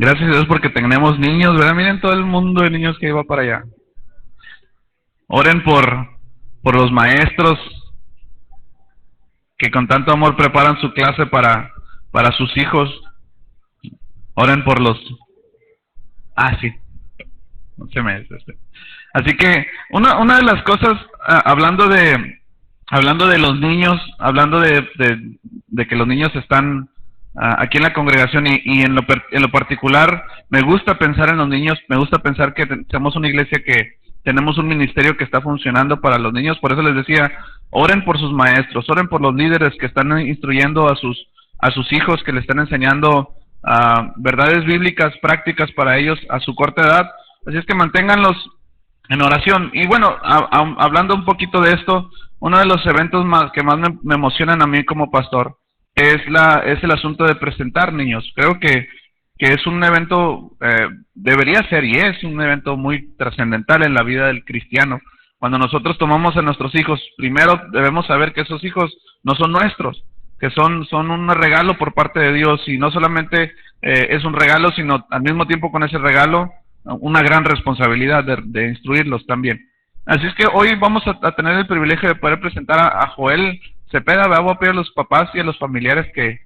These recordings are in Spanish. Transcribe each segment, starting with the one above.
Gracias a Dios porque tenemos niños, ¿verdad? Miren todo el mundo de niños que iba para allá. Oren por los maestros que con tanto amor preparan su clase para sus hijos. Oren por los... Ah, sí. No se me... Así que una de las cosas, hablando de los niños, hablando de que los niños están aquí en la congregación y en lo particular, me gusta pensar en los niños, me gusta pensar que somos una iglesia que tenemos un ministerio que está funcionando para los niños. Por eso les decía, oren por sus maestros, oren por los líderes que están instruyendo a sus hijos, que le están enseñando verdades bíblicas prácticas para ellos a su corta edad. Así es que manténganlos en oración. Y bueno, hablando un poquito de esto, uno de los eventos que más me emocionan a mí como pastor es el asunto de presentar niños. Creo que es un evento, debería ser y es un evento muy trascendental en la vida del cristiano. Cuando nosotros tomamos a nuestros hijos, primero debemos saber que esos hijos no son nuestros, que son un regalo por parte de Dios, y no solamente es un regalo, sino al mismo tiempo con ese regalo una gran responsabilidad de instruirlos también. Así es que hoy vamos a tener el privilegio de poder presentar a Joel Cepeda. Voy a pedir a los papás y a los familiares que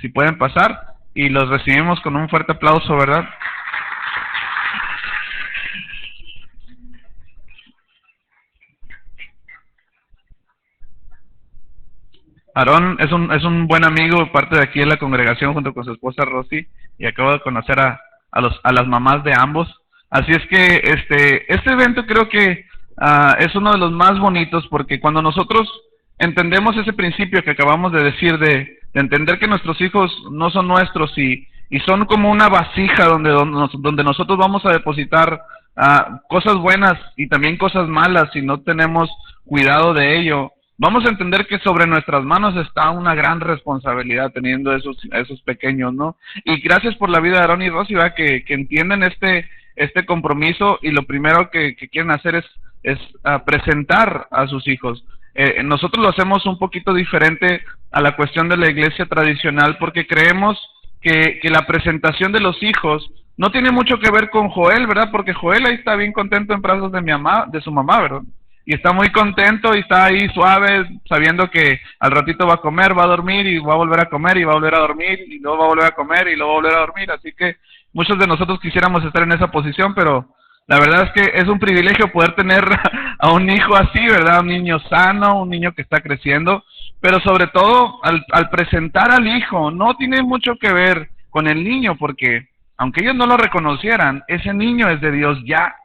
si pueden pasar, y los recibimos con un fuerte aplauso, ¿verdad? Aarón es un buen amigo, parte de aquí de la congregación junto con su esposa Rosy, y acabo de conocer a las mamás de ambos. Así es que este evento creo que es uno de los más bonitos, porque cuando nosotros entendemos ese principio que acabamos de decir de entender que nuestros hijos no son nuestros y son como una vasija donde nosotros vamos a depositar cosas buenas y también cosas malas, si no tenemos cuidado de ello, vamos a entender que sobre nuestras manos está una gran responsabilidad teniendo esos pequeños, ¿no? Y gracias por la vida de Aarón y Rosy, ¿verdad? Que entienden este compromiso, y lo primero que quieren hacer es presentar a sus hijos. Nosotros lo hacemos un poquito diferente a la cuestión de la iglesia tradicional, porque creemos que la presentación de los hijos no tiene mucho que ver con Joel, ¿verdad? Porque Joel ahí está bien contento en brazos de su mamá, ¿verdad? Y está muy contento y está ahí suave, sabiendo que al ratito va a comer, va a dormir y va a volver a comer y va a volver a dormir y luego va a volver a comer y luego va a volver a dormir. Así que muchos de nosotros quisiéramos estar en esa posición, pero la verdad es que es un privilegio poder tener a un hijo así, ¿verdad? Un niño sano, un niño que está creciendo, pero sobre todo al presentar al hijo, no tiene mucho que ver con el niño, porque aunque ellos no lo reconocieran, ese niño es de Dios ya.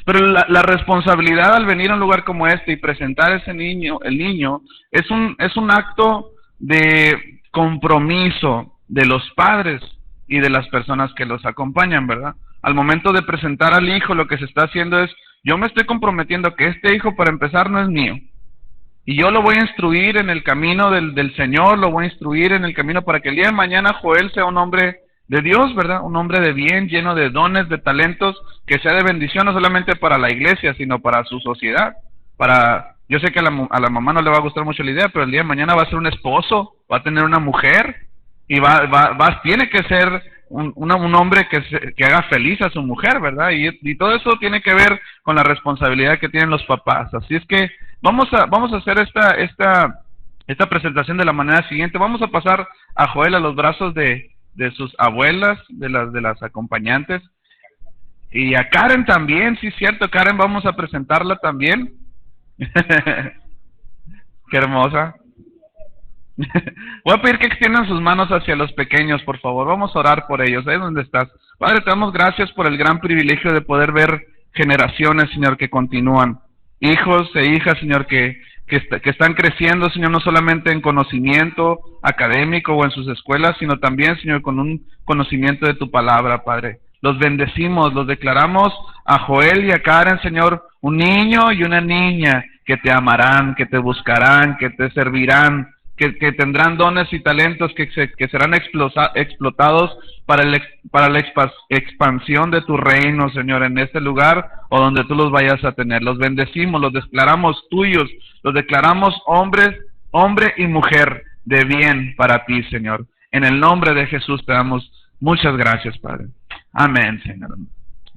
Pero la responsabilidad al venir a un lugar como este y presentar a ese niño, el niño, es un acto de compromiso de los padres y de las personas que los acompañan, ¿verdad? Al momento de presentar al hijo, lo que se está haciendo es, yo me estoy comprometiendo que este hijo, para empezar, no es mío, y yo lo voy a instruir en el camino del Señor, lo voy a instruir en el camino para que el día de mañana Joel sea un hombre de Dios, ¿verdad? Un hombre de bien, lleno de dones, de talentos, que sea de bendición no solamente para la iglesia, sino para su sociedad. Yo sé que a la mamá no le va a gustar mucho la idea, pero el día de mañana va a ser un esposo, va a tener una mujer, y tiene que ser un hombre que haga feliz a su mujer, ¿verdad? Y todo eso tiene que ver con la responsabilidad que tienen los papás. Así es que vamos a hacer esta presentación de la manera siguiente. Vamos a pasar a Joel a los brazos de sus abuelas, de las acompañantes, y a Karen también, sí, cierto, Karen vamos a presentarla también. Qué hermosa. Voy a pedir que extiendan sus manos hacia los pequeños, por favor. Vamos a orar por ellos. Ahí donde estás. Padre, te damos gracias por el gran privilegio de poder ver generaciones, Señor, que continúan. Hijos e hijas, Señor, que están creciendo, Señor, no solamente en conocimiento académico o en sus escuelas, sino también, Señor, con un conocimiento de tu palabra, Padre. Los bendecimos, los declaramos a Joel y a Karen, Señor, un niño y una niña que te amarán, que te buscarán, que te servirán, que tendrán dones y talentos que serán explotados para la expansión de tu reino, Señor, en este lugar o donde tú los vayas a tener. Los bendecimos, los declaramos tuyos, los declaramos hombre y mujer de bien para ti, Señor. En el nombre de Jesús te damos Muchas gracias, Padre. Amén, Señor.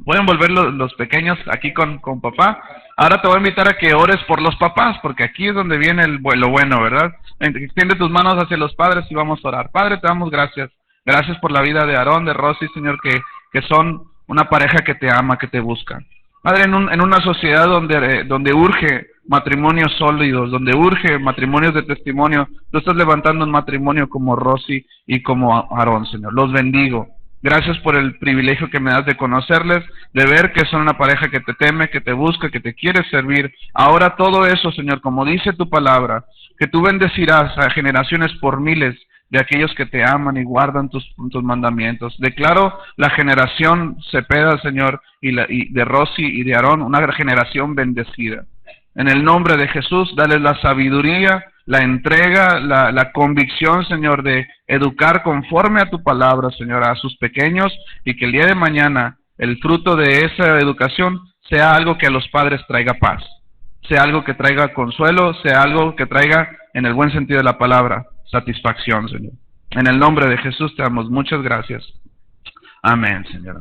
Pueden volver los pequeños aquí con papá. Ahora te voy a invitar a que ores por los papás, porque aquí es donde viene lo bueno, ¿verdad? Extiende tus manos hacia los padres y vamos a orar. Padre, te damos gracias. Gracias por la vida de Aarón, de Rosy, Señor, que son una pareja que te ama, que te busca. Padre, en una sociedad donde urge matrimonios sólidos, donde urge matrimonios de testimonio, tú estás levantando un matrimonio como Rosy y como Aarón, Señor. Los bendigo. Gracias por el privilegio que me das de conocerles, de ver que son una pareja que te teme, que te busca, que te quiere servir. Ahora todo eso, Señor, como dice tu palabra, que tú bendecirás a generaciones por miles de aquellos que te aman y guardan tus mandamientos. Declaro la generación Cepeda, Señor, y de Rosy y de Aarón, una generación bendecida. En el nombre de Jesús, dale la sabiduría, la entrega, la convicción, Señor, de educar conforme a tu palabra, Señor, a sus pequeños, y que el día de mañana el fruto de esa educación sea algo que a los padres traiga paz, sea algo que traiga consuelo, sea algo que traiga, en el buen sentido de la palabra, satisfacción, Señor. En el nombre de Jesús te damos muchas gracias. Amén, Señor.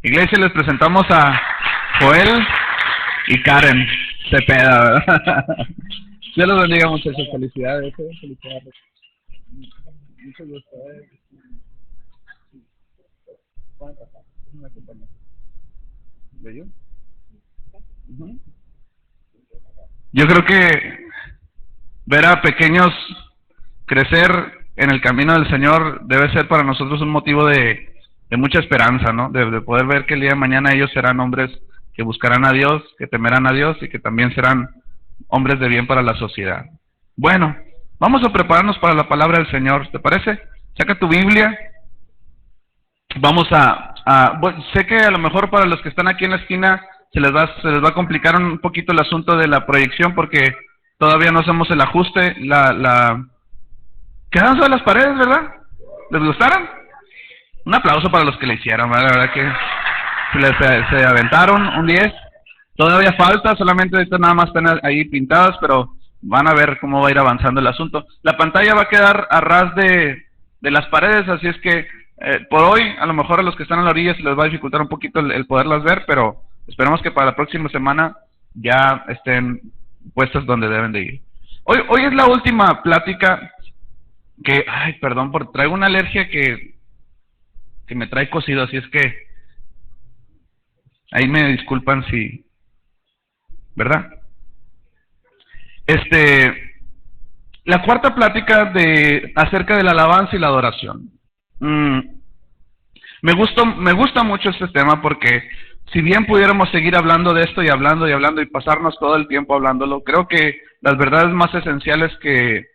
Iglesia, les presentamos a Joel y Karen Cepeda, ¿verdad? Dios los bendiga, muchachos. Felicidades. Felicidades. Mucho gusto. Yo creo que ver a pequeños crecer en el camino del Señor debe ser para nosotros un motivo de mucha esperanza, ¿no? De poder ver que el día de mañana ellos serán hombres que buscarán a Dios, que temerán a Dios y que también serán hombres de bien para la sociedad. Bueno, vamos a prepararnos para la palabra del Señor, ¿te parece? Saca tu Biblia. Vamos bueno, sé que a lo mejor para los que están aquí en la esquina se les va a complicar un poquito el asunto de la proyección porque todavía no hacemos el ajuste. Quedaron sobre las paredes, ¿verdad? ¿Les gustaron? Un aplauso para los que le hicieron, ¿verdad? La verdad que se aventaron un 10. Todavía falta, solamente ahorita nada más están ahí pintadas, pero van a ver cómo va a ir avanzando el asunto. La pantalla va a quedar a ras de las paredes, así es que por hoy, a lo mejor a los que están a la orilla se les va a dificultar un poquito el poderlas ver, pero esperemos que para la próxima semana ya estén puestas donde deben de ir. Hoy es la última plática que, perdón, traigo una alergia que me trae cosido, así es que ahí me disculpan si... ¿verdad? La cuarta plática acerca de la alabanza y la adoración. Me gusta mucho este tema porque si bien pudiéramos seguir hablando de esto y hablando y pasarnos todo el tiempo hablándolo, creo que las verdades más esenciales que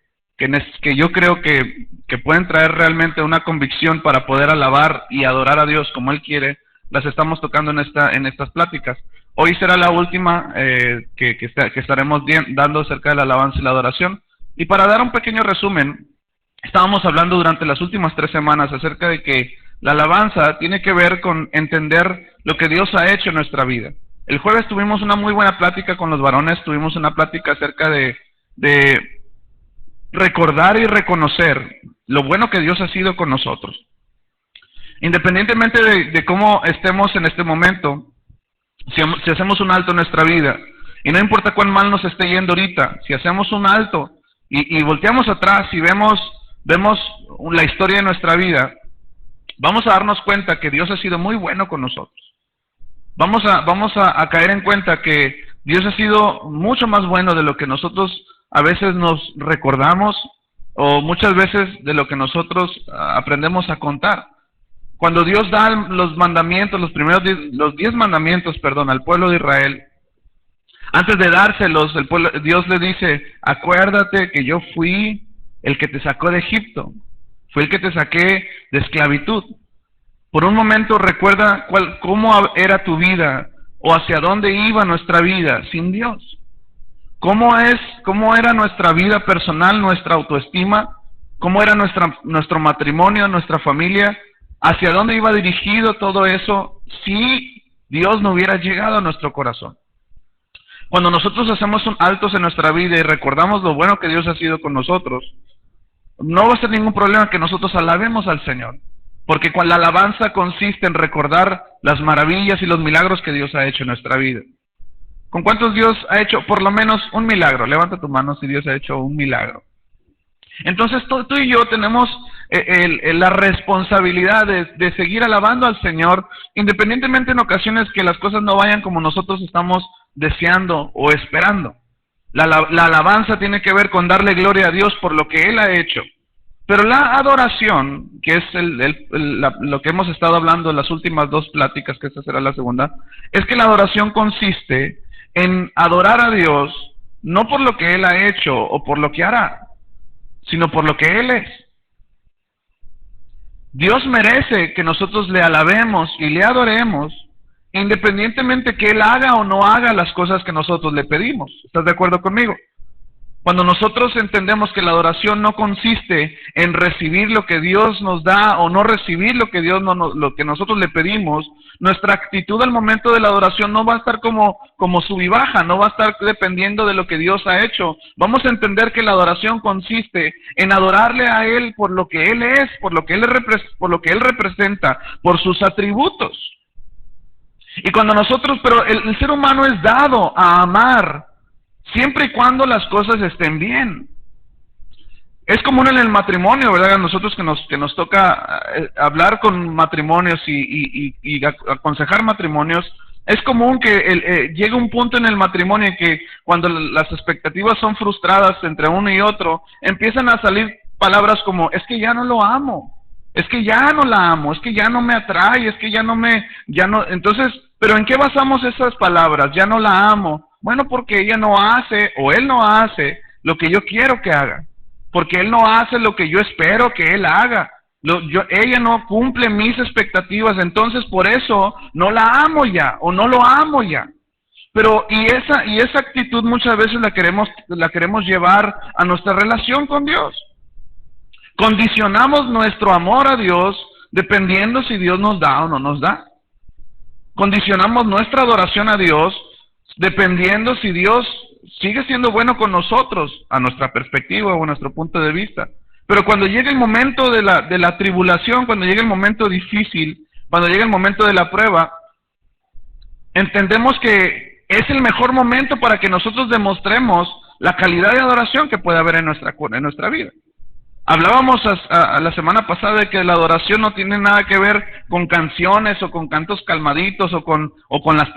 yo creo que pueden traer realmente una convicción para poder alabar y adorar a Dios como Él quiere, las estamos tocando en estas pláticas. Hoy será la última que estaremos dando acerca de la alabanza y la adoración. Y para dar un pequeño resumen, estábamos hablando durante las últimas 3 semanas acerca de que la alabanza tiene que ver con entender lo que Dios ha hecho en nuestra vida. El jueves tuvimos una muy buena plática con los varones, tuvimos una plática acerca de recordar y reconocer lo bueno que Dios ha sido con nosotros. Independientemente de cómo estemos en este momento, si hacemos un alto en nuestra vida, y no importa cuán mal nos esté yendo ahorita, si hacemos un alto y volteamos atrás y vemos la historia de nuestra vida, vamos a darnos cuenta que Dios ha sido muy bueno con nosotros. Vamos a caer en cuenta que Dios ha sido mucho más bueno de lo que nosotros a veces nos recordamos o muchas veces de lo que nosotros aprendemos a contar. Cuando Dios da los mandamientos, los 10 mandamientos, al pueblo de Israel, antes de dárselos, Dios le dice, acuérdate que yo fui el que te sacó de Egipto, fui el que te saqué de esclavitud. Por un momento recuerda cómo era tu vida o hacia dónde iba nuestra vida sin Dios. ¿Cómo era nuestra vida personal, nuestra autoestima? ¿Cómo era nuestro matrimonio, nuestra familia? ¿Hacia dónde iba dirigido todo eso si Dios no hubiera llegado a nuestro corazón? Cuando nosotros hacemos altos en nuestra vida y recordamos lo bueno que Dios ha sido con nosotros, no va a ser ningún problema que nosotros alabemos al Señor. Porque la alabanza consiste en recordar las maravillas y los milagros que Dios ha hecho en nuestra vida. ¿Con cuántos Dios ha hecho por lo menos un milagro? Levanta tu mano si Dios ha hecho un milagro. Entonces tú y yo tenemos la responsabilidad de seguir alabando al Señor, independientemente en ocasiones que las cosas no vayan como nosotros estamos deseando o esperando. La alabanza tiene que ver con darle gloria a Dios por lo que Él ha hecho. Pero la adoración, que es lo que hemos estado hablando en las últimas dos pláticas, que esta será la segunda, es que la adoración consiste en adorar a Dios no por lo que Él ha hecho o por lo que hará, sino por lo que Él es. Dios merece que nosotros le alabemos y le adoremos, independientemente que Él haga o no haga las cosas que nosotros le pedimos. ¿Estás de acuerdo conmigo? Cuando nosotros entendemos que la adoración no consiste en recibir lo que Dios nos da o no recibir lo que lo que nosotros le pedimos, nuestra actitud al momento de la adoración no va a estar como sub y baja, no va a estar dependiendo de lo que Dios ha hecho. Vamos a entender que la adoración consiste en adorarle a Él por lo que Él es, por lo que Él representa, por sus atributos. Y cuando pero el ser humano es dado a amar, siempre y cuando las cosas estén bien. Es común en el matrimonio, ¿verdad? A nosotros que nos toca hablar con matrimonios y aconsejar matrimonios, es común que llegue un punto en el matrimonio en que cuando las expectativas son frustradas entre uno y otro, empiezan a salir palabras como, es que ya no lo amo, es que ya no la amo, es que ya no me atrae, es que entonces, ¿pero en qué basamos esas palabras? Ya no la amo. Bueno, porque ella no hace, o él no hace, lo que yo quiero que haga. Porque él no hace lo que yo espero que él haga. Ella no cumple mis expectativas, entonces por eso no la amo ya, o no lo amo ya. Pero, y esa actitud muchas veces la queremos llevar a nuestra relación con Dios. Condicionamos nuestro amor a Dios dependiendo si Dios nos da o no nos da. Condicionamos nuestra adoración a Dios dependiendo si Dios sigue siendo bueno con nosotros, a nuestra perspectiva o a nuestro punto de vista. Pero cuando llega el momento de la tribulación, cuando llega el momento difícil, cuando llega el momento de la prueba, entendemos que es el mejor momento para que nosotros demostremos la calidad de adoración que puede haber en nuestra vida. Hablábamos la semana pasada de que la adoración no tiene nada que ver con canciones o con cantos calmaditos o con las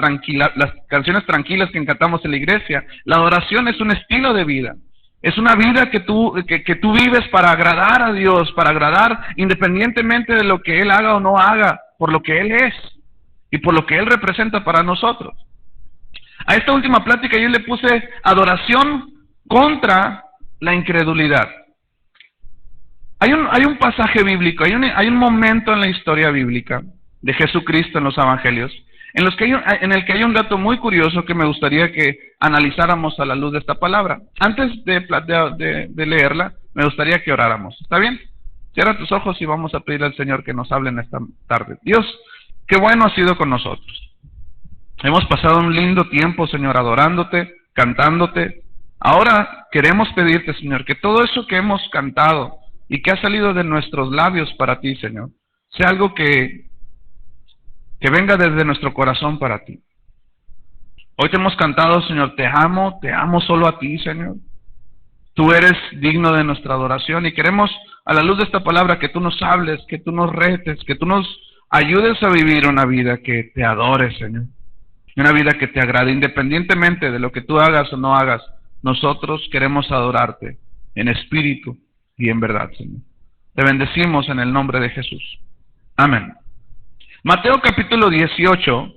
canciones tranquilas que cantamos en la iglesia. La adoración es un estilo de vida. Es una vida que tú vives para agradar a Dios, para agradar independientemente de lo que Él haga o no haga, por lo que Él es y por lo que Él representa para nosotros. A esta última plática yo le puse adoración contra la incredulidad. Hay un pasaje bíblico, hay un momento en la historia bíblica de Jesucristo en los evangelios, en el que hay un dato muy curioso que me gustaría que analizáramos a la luz de esta palabra. Antes de leerla, me gustaría que oráramos. ¿Está bien? Cierra tus ojos y vamos a pedirle al Señor que nos hable en esta tarde. Dios, qué bueno has sido con nosotros. Hemos pasado un lindo tiempo, Señor, adorándote, cantándote. Ahora queremos pedirte, Señor, que todo eso que hemos cantado y que ha salido de nuestros labios para ti, Señor, sea algo que venga desde nuestro corazón para ti. Hoy te hemos cantado, Señor, te amo solo a ti, Señor. Tú eres digno de nuestra adoración y queremos, a la luz de esta palabra, que tú nos hables, que tú nos retes, que tú nos ayudes a vivir una vida que te adore, Señor. Una vida que te agrade, independientemente de lo que tú hagas o no hagas. Nosotros queremos adorarte en espíritu y en verdad, Señor. Te bendecimos en el nombre de Jesús. Amén. Mateo capítulo 28,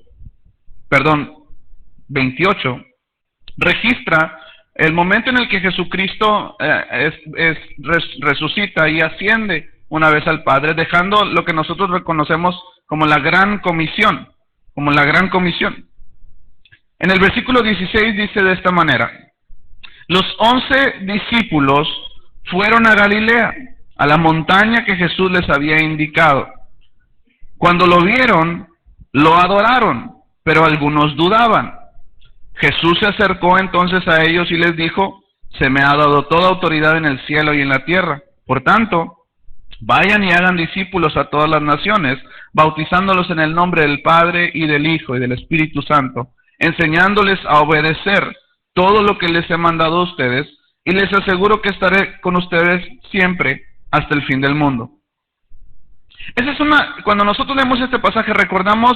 registra el momento en el que Jesucristo resucita y asciende una vez al Padre, dejando lo que nosotros reconocemos como la gran comisión, En el versículo 16 dice de esta manera: los 11 discípulos fueron a Galilea, a la montaña que Jesús les había indicado. Cuando lo vieron, lo adoraron, pero algunos dudaban. Jesús se acercó entonces a ellos y les dijo: se me ha dado toda autoridad en el cielo y en la tierra. Por tanto, Vayan y hagan discípulos a todas las naciones, bautizándolos en el nombre del Padre y del Hijo y del Espíritu Santo, enseñándoles a obedecer todo lo que les he mandado a ustedes, y les aseguro que estaré con ustedes siempre hasta el fin del mundo. Cuando nosotros leemos este pasaje recordamos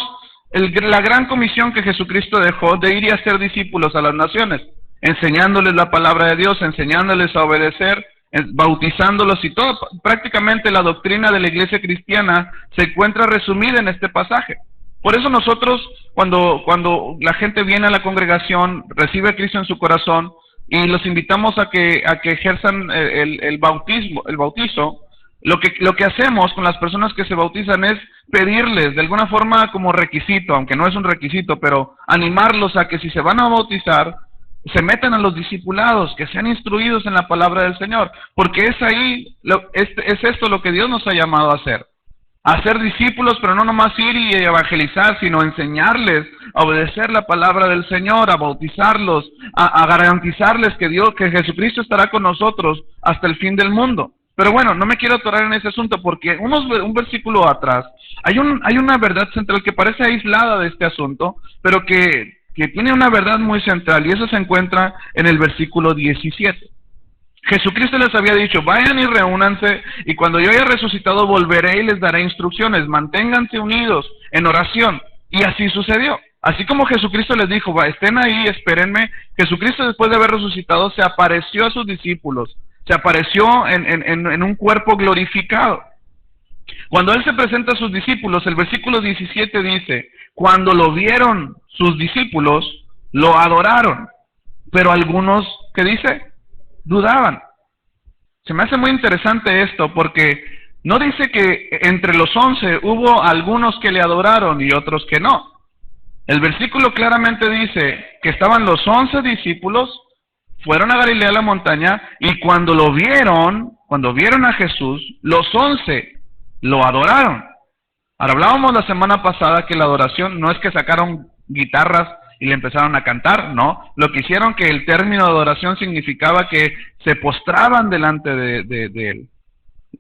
la gran comisión que Jesucristo dejó de ir y hacer discípulos a las naciones, enseñándoles la palabra de Dios, enseñándoles a obedecer, bautizándolos, y todo, prácticamente la doctrina de la iglesia cristiana se encuentra resumida en este pasaje. Por eso nosotros, cuando la gente viene a la congregación, recibe a Cristo en su corazón, y los invitamos a que ejerzan el bautizo, lo que hacemos con las personas que se bautizan es pedirles de alguna forma como requisito, aunque no es un requisito, pero animarlos a que si se van a bautizar, se metan a los discipulados, que sean instruidos en la palabra del Señor, porque es esto lo que Dios nos ha llamado a hacer discípulos, pero no nomás ir y evangelizar, sino enseñarles a obedecer la palabra del Señor, a bautizarlos, a garantizarles que Jesucristo estará con nosotros hasta el fin del mundo. Pero bueno, no me quiero atorar en ese asunto, porque un versículo atrás hay una verdad central que parece aislada de este asunto, pero que tiene una verdad muy central, y eso se encuentra en el versículo 17. Jesucristo les había dicho: vayan y reúnanse, y cuando yo haya resucitado volveré y les daré instrucciones, manténganse unidos en oración. Y así sucedió. Así como Jesucristo les dijo: estén ahí, espérenme, Jesucristo, después de haber resucitado, se apareció a sus discípulos, se apareció en un cuerpo glorificado. Cuando Él se presenta a sus discípulos, el versículo 17 dice: cuando lo vieron sus discípulos, lo adoraron, pero algunos, ¿qué dice?, dudaban. Se me hace muy interesante esto, porque no dice que entre los 11 hubo algunos que le adoraron y otros que no. El versículo claramente dice que estaban los 11 discípulos, fueron a Galilea, a la montaña, y cuando vieron a Jesús, los 11 lo adoraron. Ahora, hablábamos la semana pasada que la adoración no es que sacaron guitarras y le empezaron a cantar, no. Lo que hicieron, que el término de adoración significaba que se postraban delante de Él.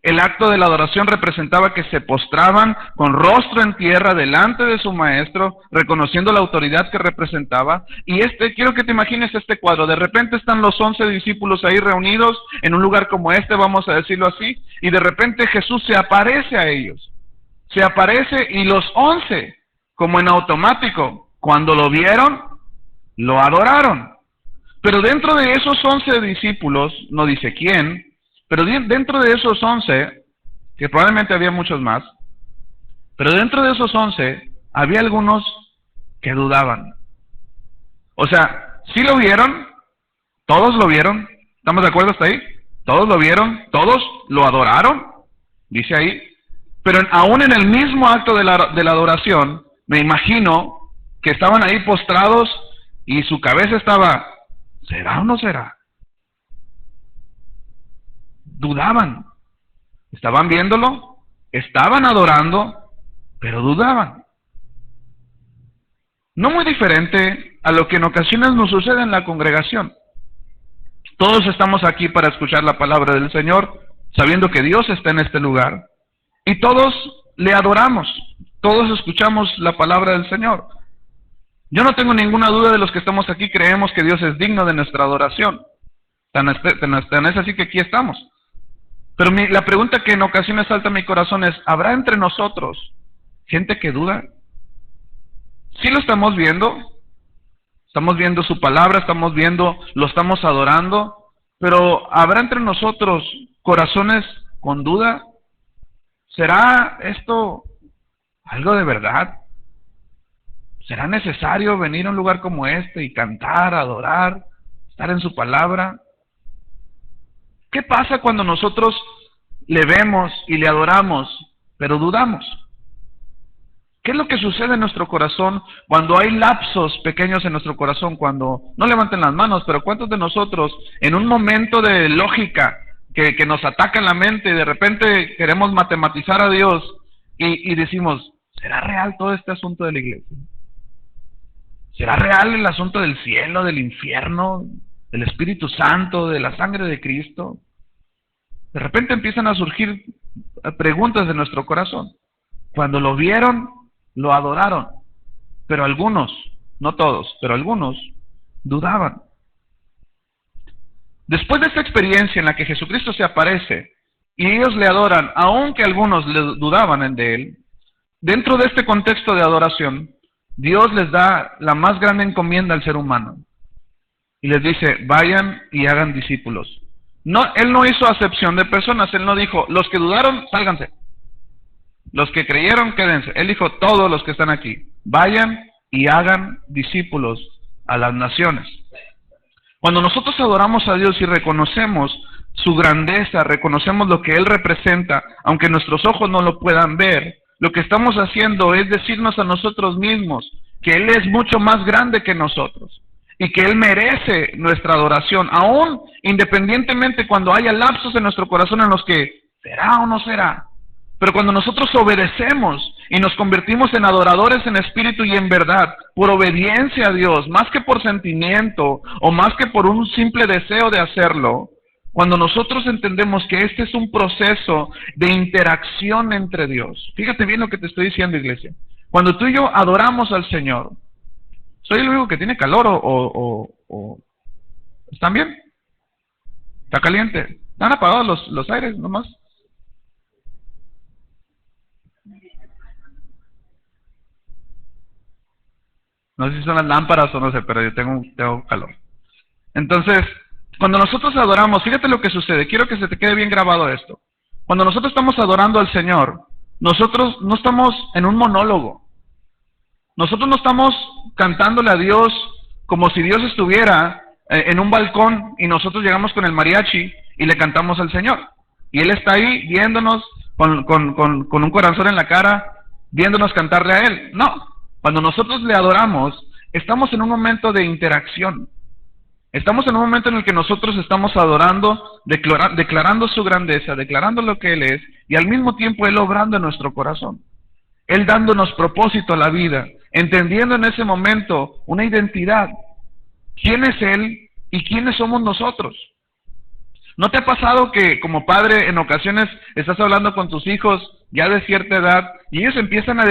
El acto de la adoración representaba que se postraban con rostro en tierra delante de su maestro, reconociendo la autoridad que representaba. Y quiero que te imagines este cuadro. De repente están los 11 discípulos ahí reunidos en un lugar como este, vamos a decirlo así, y de repente Jesús se aparece a ellos. Se aparece, y los 11, como en automático, cuando lo vieron, lo adoraron. Pero dentro de esos 11 discípulos, no dice quién, pero dentro de esos 11, que probablemente había muchos más, pero dentro de esos 11 había algunos que dudaban. O sea, sí lo vieron, todos lo vieron, ¿estamos de acuerdo hasta ahí? Todos lo vieron, todos lo adoraron, dice ahí, pero aún en el mismo acto de la adoración, me imagino que estaban ahí postrados y su cabeza estaba: ¿será o no será? Dudaban. Estaban viéndolo, estaban adorando, pero dudaban. No muy diferente a lo que en ocasiones nos sucede en la congregación. Todos estamos aquí para escuchar la palabra del Señor, sabiendo que Dios está en este lugar, y todos le adoramos, todos escuchamos la palabra del Señor. Yo no tengo ninguna duda de los que estamos aquí, creemos que Dios es digno de nuestra adoración. Tan es así que aquí estamos. Pero la pregunta que en ocasiones salta a mi corazón es: ¿habrá entre nosotros gente que duda? Sí lo estamos viendo su palabra, lo estamos adorando, pero ¿habrá entre nosotros corazones con duda? ¿Será esto algo de verdad? ¿Será necesario venir a un lugar como este y cantar, adorar, estar en su palabra? ¿Qué pasa cuando nosotros le vemos y le adoramos, pero dudamos? ¿Qué es lo que sucede en nuestro corazón cuando hay lapsos pequeños en nuestro corazón? Cuando, no levanten las manos, pero ¿cuántos de nosotros en un momento de lógica que nos ataca en la mente, y de repente queremos matematizar a Dios y decimos: ¿será real todo este asunto de la iglesia? ¿Será real el asunto del cielo, del infierno, del Espíritu Santo, de la sangre de Cristo? De repente empiezan a surgir preguntas de nuestro corazón. Cuando lo vieron, lo adoraron. Pero algunos, no todos, pero algunos dudaban. Después de esta experiencia en la que Jesucristo se aparece y ellos le adoran, aunque algunos le dudaban de él, dentro de este contexto de adoración, Dios les da la más grande encomienda al ser humano. Y les dice, vayan y hagan discípulos. No, él no hizo acepción de personas, él no dijo, los que dudaron, sálganse. Los que creyeron, quédense. Él dijo, todos los que están aquí, vayan y hagan discípulos a las naciones. Cuando nosotros adoramos a Dios y reconocemos su grandeza, reconocemos lo que Él representa, aunque nuestros ojos no lo puedan ver, lo que estamos haciendo es decirnos a nosotros mismos que Él es mucho más grande que nosotros y que Él merece nuestra adoración, aún independientemente cuando haya lapsos en nuestro corazón en los que será o no será. Pero cuando nosotros obedecemos y nos convertimos en adoradores en espíritu y en verdad, por obediencia a Dios, más que por sentimiento o más que por un simple deseo de hacerlo, cuando nosotros entendemos que este es un proceso de interacción entre Dios. Fíjate bien lo que te estoy diciendo, iglesia. Cuando tú y yo adoramos al Señor, ¿soy el único que tiene calor o están bien? ¿Está caliente? ¿Están apagados los aires nomás? No sé si son las lámparas o no sé, pero yo tengo calor. Entonces, cuando nosotros adoramos, fíjate lo que sucede. Quiero que se te quede bien grabado esto. Cuando nosotros estamos adorando al Señor, nosotros no estamos en un monólogo. Nosotros no estamos cantándole a Dios como si Dios estuviera en un balcón y nosotros llegamos con el mariachi y le cantamos al Señor. Y Él está ahí viéndonos con un corazón en la cara, viéndonos cantarle a Él. No. Cuando nosotros le adoramos, estamos en un momento de interacción. Estamos en un momento en el que nosotros estamos adorando, declarando su grandeza, declarando lo que Él es, y al mismo tiempo Él obrando en nuestro corazón. Él dándonos propósito a la vida, entendiendo en ese momento una identidad. ¿Quién es Él y quiénes somos nosotros? ¿No te ha pasado que como padre en ocasiones estás hablando con tus hijos ya de cierta edad y ellos empiezan a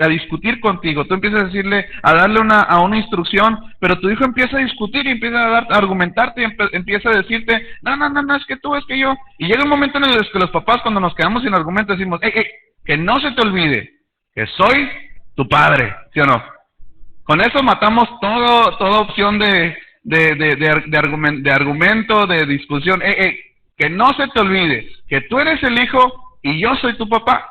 discutir contigo? Tú empiezas a decirle, a darle una instrucción, pero tu hijo empieza a discutir y empieza a argumentarte y empieza a decirte, no, es que tú, es que yo. Y llega un momento en el que los papás, cuando nos quedamos sin argumento, decimos, que no se te olvide que soy tu padre, ¿sí o no? Con eso matamos toda opción de argumento, de discusión. Que no se te olvide que tú eres el hijo y yo soy tu papá.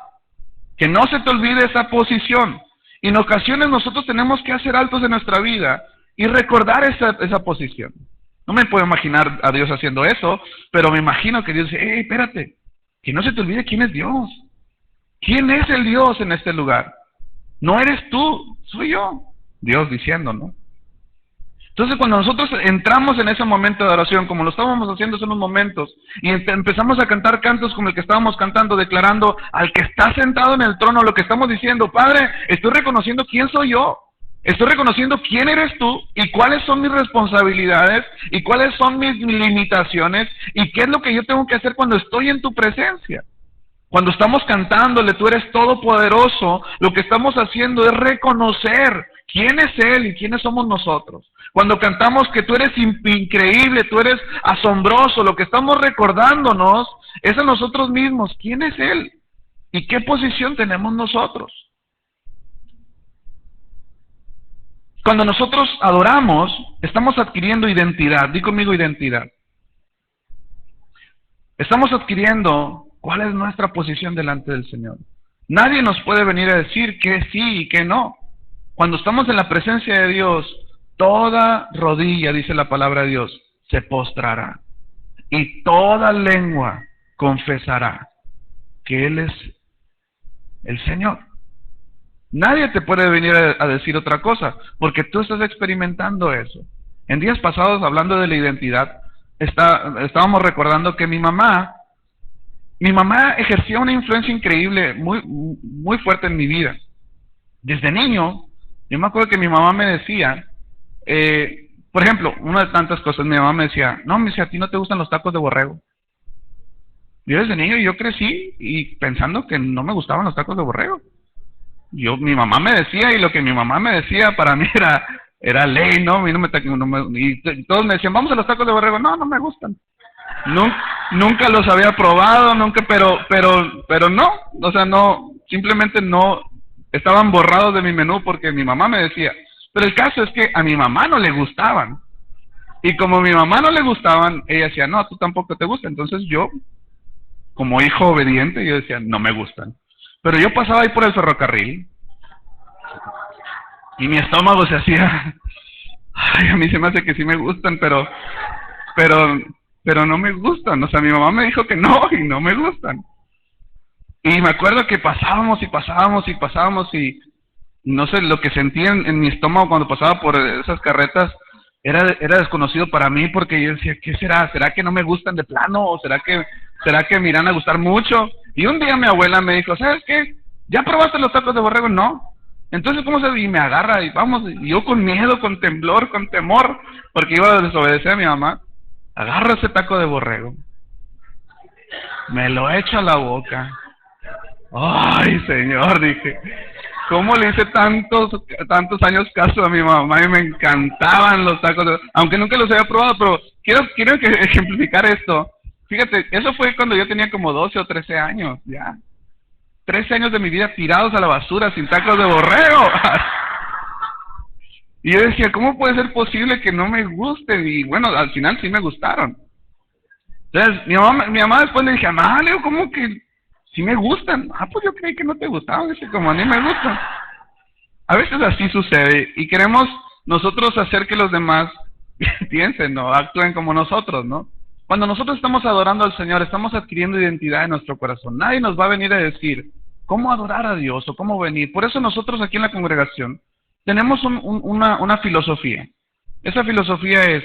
Que no se te olvide esa posición. Y en ocasiones nosotros tenemos que hacer altos en nuestra vida y recordar esa posición. No me puedo imaginar a Dios haciendo eso, pero me imagino que Dios dice, espérate, que no se te olvide quién es Dios. ¿Quién es el Dios en este lugar? No eres tú, soy yo. Dios diciendo, ¿no? Entonces cuando nosotros entramos en ese momento de adoración, como lo estábamos haciendo hace unos momentos, y empezamos a cantar cantos como el que estábamos cantando, declarando al que está sentado en el trono, lo que estamos diciendo, Padre, estoy reconociendo quién soy yo, estoy reconociendo quién eres tú, y cuáles son mis responsabilidades, y cuáles son mis limitaciones, y qué es lo que yo tengo que hacer cuando estoy en tu presencia. Cuando estamos cantándole, tú eres todopoderoso, lo que estamos haciendo es reconocer quién es Él y quiénes somos nosotros. Cuando cantamos que tú eres increíble, tú eres asombroso, lo que estamos recordándonos es a nosotros mismos. ¿Quién es Él? ¿Y qué posición tenemos nosotros? Cuando nosotros adoramos, estamos adquiriendo identidad. Di conmigo identidad. Estamos adquiriendo cuál es nuestra posición delante del Señor. Nadie nos puede venir a decir que sí y que no. Cuando estamos en la presencia de Dios, toda rodilla, dice la palabra de Dios, se postrará. Y toda lengua confesará que Él es el Señor. Nadie te puede venir a decir otra cosa, porque tú estás experimentando eso. En días pasados, hablando de la identidad, estábamos recordando que mi mamá ejercía una influencia increíble, muy fuerte en mi vida. Desde niño, yo me acuerdo que mi mamá me decía, por ejemplo, una de tantas cosas, mi mamá me decía, no, a ti no te gustan los tacos de borrego. Yo desde niño yo crecí y pensando que no me gustaban los tacos de borrego. Mi mamá me decía, y lo que mi mamá me decía para mí era ley, ¿no? Y, y todos me decían, vamos a los tacos de borrego. No, no me gustan. Nunca los había probado, nunca, pero no, o sea, no, simplemente no, estaban borrados de mi menú porque mi mamá me decía. Pero el caso es que a mi mamá no le gustaban. Y como a mi mamá no le gustaban, ella decía, no, tú tampoco te gusta. Entonces yo, como hijo obediente, yo decía, no me gustan. Pero yo pasaba ahí por el ferrocarril y mi estómago se hacía, ay, a mí se me hace que sí me gustan, pero no me gustan. O sea, mi mamá me dijo que no y no me gustan. Y me acuerdo que pasábamos y no sé, lo que sentía en mi estómago cuando pasaba por esas carretas era desconocido para mí, porque yo decía, ¿qué será? ¿Será que no me gustan de plano? ¿O será que me irán a gustar mucho? Y un día mi abuela me dijo, ¿sabes qué? ¿Ya probaste los tacos de borrego? No. Entonces, ¿cómo se...? Y me agarra y vamos, y yo con miedo, con temblor, con temor, porque iba a desobedecer a mi mamá, agarro ese taco de borrego, me lo echo a la boca. Ay, Señor, dije, ¿cómo le hice tantos años caso a mi mamá? Y me encantaban los tacos de... Aunque nunca los había probado, pero quiero ejemplificar esto. Fíjate, eso fue cuando yo tenía como 12 o 13 años, ya. 13 años de mi vida tirados a la basura sin tacos de borrego. Y yo decía, ¿cómo puede ser posible que no me gusten? Y bueno, al final sí me gustaron. Entonces, mi mamá después le dije, mamá, Leo, ¿cómo que sí me gustan? Ah, pues yo creí que no te gustaban, dice, como a mí me gustan. A veces así sucede y queremos nosotros hacer que los demás piensen, ¿no? Actúen como nosotros, ¿no? Cuando nosotros estamos adorando al Señor, estamos adquiriendo identidad en nuestro corazón. Nadie nos va a venir a decir cómo adorar a Dios o cómo venir. Por eso nosotros aquí en la congregación tenemos una filosofía. Esa filosofía es,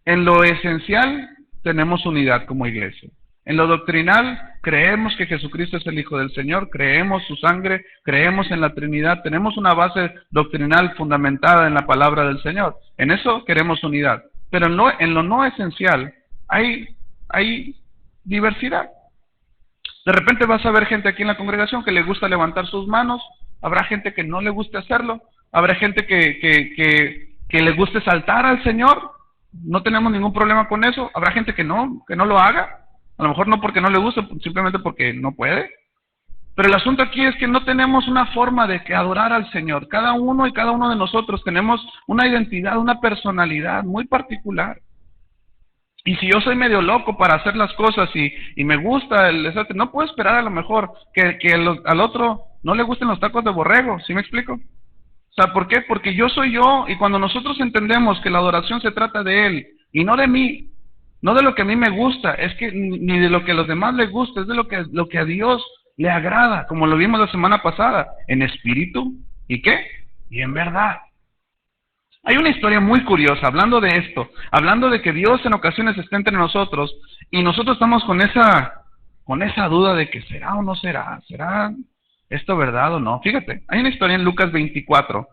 en lo esencial tenemos unidad como iglesia. En lo doctrinal, creemos que Jesucristo es el Hijo del Señor, creemos su sangre, creemos en la Trinidad, tenemos una base doctrinal fundamentada en la palabra del Señor. En eso queremos unidad. Pero en lo no esencial hay diversidad. De repente vas a ver gente aquí en la congregación que le gusta levantar sus manos, habrá gente que no le guste hacerlo, habrá gente que le guste saltar al Señor, no tenemos ningún problema con eso, habrá gente que no lo haga. A lo mejor no porque no le gusta, simplemente porque no puede. Pero el asunto aquí es que no tenemos una forma de que adorar al Señor. Cada uno de nosotros tenemos una identidad, una personalidad muy particular. Y si yo soy medio loco para hacer las cosas y me gusta no puedo esperar a lo mejor que al otro no le gusten los tacos de borrego. ¿Sí me explico? O sea, ¿por qué? Porque yo soy yo, y cuando nosotros entendemos que la adoración se trata de Él y no de mí, no de lo que a mí me gusta, es que ni de lo que a los demás les gusta, es de lo que a Dios le agrada, como lo vimos la semana pasada, en espíritu, ¿y qué? Y en verdad. Hay una historia muy curiosa, hablando de esto, hablando de que Dios en ocasiones está entre nosotros, y nosotros estamos con esa duda de que será o no será esto verdad o no. Fíjate, hay una historia en Lucas 24,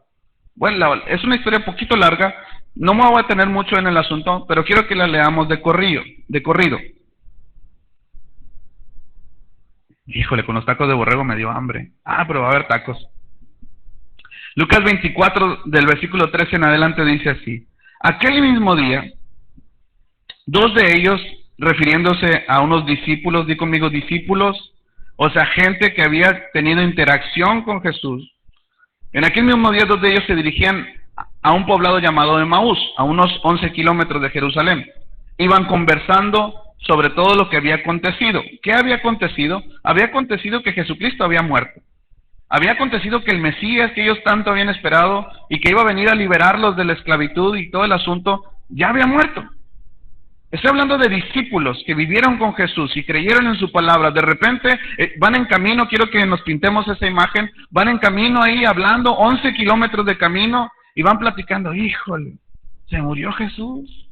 bueno, es una historia un poquito larga, no me voy a detener mucho en el asunto, pero quiero que la leamos de corrido. Híjole, con los tacos de borrego me dio hambre. Pero va a haber tacos. Lucas 24, del versículo 13 en adelante, dice así: aquel mismo día, dos de ellos, refiriéndose a unos discípulos, di conmigo discípulos, o sea, gente que había tenido interacción con Jesús. En aquel mismo día, dos de ellos se dirigían a un poblado llamado Emaús, a unos 11 kilómetros de Jerusalén. Iban conversando sobre todo lo que había acontecido. ¿Qué había acontecido? Había acontecido que Jesucristo había muerto. Había acontecido que el Mesías que ellos tanto habían esperado y que iba a venir a liberarlos de la esclavitud y todo el asunto, ya había muerto. Estoy hablando de discípulos que vivieron con Jesús y creyeron en su palabra. De repente van en camino, quiero que nos pintemos esa imagen, van en camino ahí hablando, 11 kilómetros de camino, y van platicando, híjole, se murió Jesús,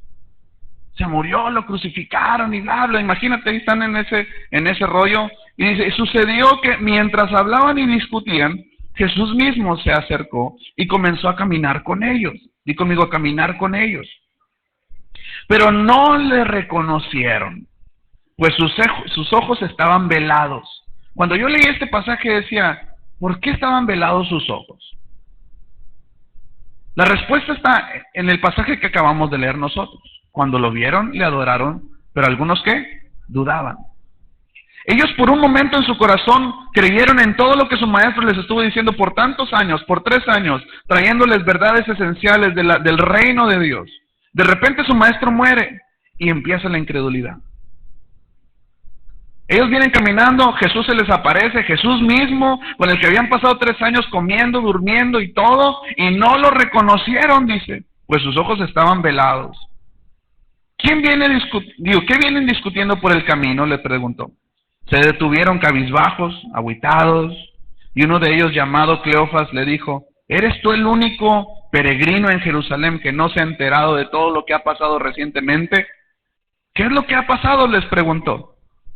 se murió, lo crucificaron y bla, bla. Imagínate, ahí están en ese rollo. Y dice, sucedió que mientras hablaban y discutían, Jesús mismo se acercó y comenzó a caminar con ellos. Di conmigo, a caminar con ellos. Pero no le reconocieron. pues sus ojos estaban velados. Cuando yo leí este pasaje decía, ¿por qué estaban velados sus ojos? La respuesta está en el pasaje que acabamos de leer nosotros. Cuando lo vieron, le adoraron, pero algunos ¿qué? Dudaban. Ellos por un momento en su corazón creyeron en todo lo que su maestro les estuvo diciendo por tantos años, por 3 años, trayéndoles verdades esenciales del reino de Dios. De repente su maestro muere y empieza la incredulidad. Ellos vienen caminando, Jesús se les aparece, Jesús mismo, con el que habían pasado 3 años comiendo, durmiendo y todo, y no lo reconocieron, dice, pues sus ojos estaban velados. ¿Qué vienen discutiendo por el camino?, le preguntó. Se detuvieron cabizbajos, agüitados, y uno de ellos, llamado Cleofas, le dijo, ¿eres tú el único peregrino en Jerusalén que no se ha enterado de todo lo que ha pasado recientemente? ¿Qué es lo que ha pasado?, les preguntó.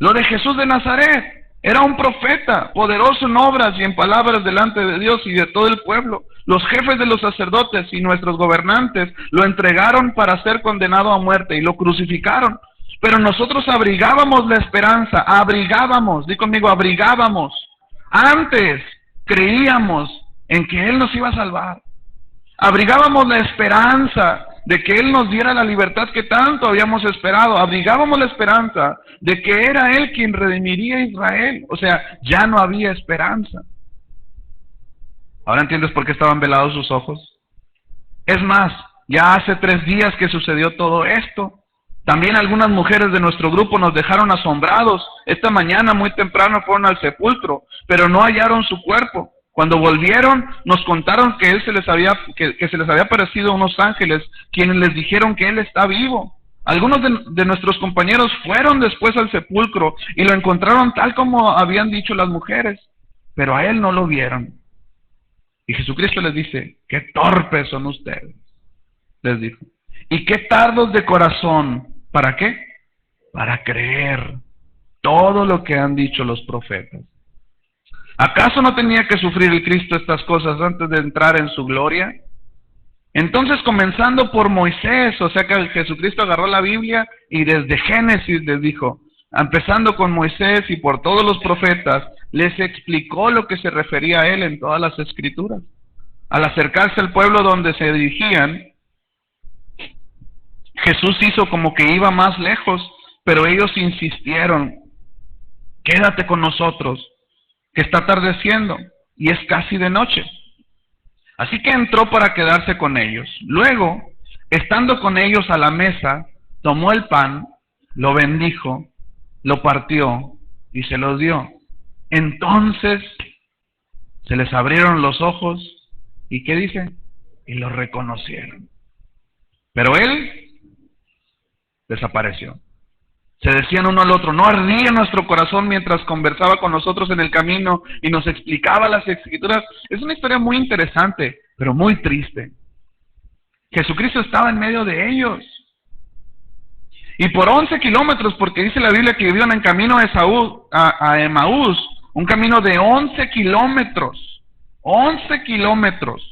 Lo de Jesús de Nazaret. Era un profeta, poderoso en obras y en palabras delante de Dios y de todo el pueblo. Los jefes de los sacerdotes y nuestros gobernantes lo entregaron para ser condenado a muerte y lo crucificaron. Pero nosotros abrigábamos la esperanza, di conmigo, abrigábamos. Antes creíamos en que Él nos iba a salvar. Abrigábamos la esperanza de que Él nos diera la libertad que tanto habíamos esperado. Abrigábamos la esperanza de que era Él quien redimiría a Israel. O sea, ya no había esperanza. ¿Ahora entiendes por qué estaban velados sus ojos? Es más, ya hace 3 días que sucedió todo esto. También algunas mujeres de nuestro grupo nos dejaron asombrados. Esta mañana muy temprano fueron al sepulcro, pero no hallaron su cuerpo. Cuando volvieron, nos contaron que se les había aparecido unos ángeles, quienes les dijeron que Él está vivo. Algunos de nuestros compañeros fueron después al sepulcro y lo encontraron tal como habían dicho las mujeres, pero a Él no lo vieron. Y Jesucristo les dice, qué torpes son ustedes, les dijo. Y qué tardos de corazón, ¿para qué? Para creer todo lo que han dicho los profetas. ¿Acaso no tenía que sufrir el Cristo estas cosas antes de entrar en su gloria? Entonces, comenzando por Moisés, o sea que Jesucristo agarró la Biblia y desde Génesis les dijo, empezando con Moisés y por todos los profetas, les explicó lo que se refería a Él en todas las Escrituras. Al acercarse al pueblo donde se dirigían, Jesús hizo como que iba más lejos, pero ellos insistieron, quédate con nosotros, que está atardeciendo y es casi de noche. Así que entró para quedarse con ellos. Luego, estando con ellos a la mesa, tomó el pan, lo bendijo, lo partió y se los dio. Entonces se les abrieron los ojos y ¿qué dice? Y lo reconocieron. Pero Él desapareció. Se decían uno al otro, ¿no ardía nuestro corazón mientras conversaba con nosotros en el camino y nos explicaba las Escrituras? Es una historia muy interesante, pero muy triste. Jesucristo estaba en medio de ellos. Y por 11 kilómetros, porque dice la Biblia que iban en camino a Emaús, un camino de 11 kilómetros. 11 kilómetros.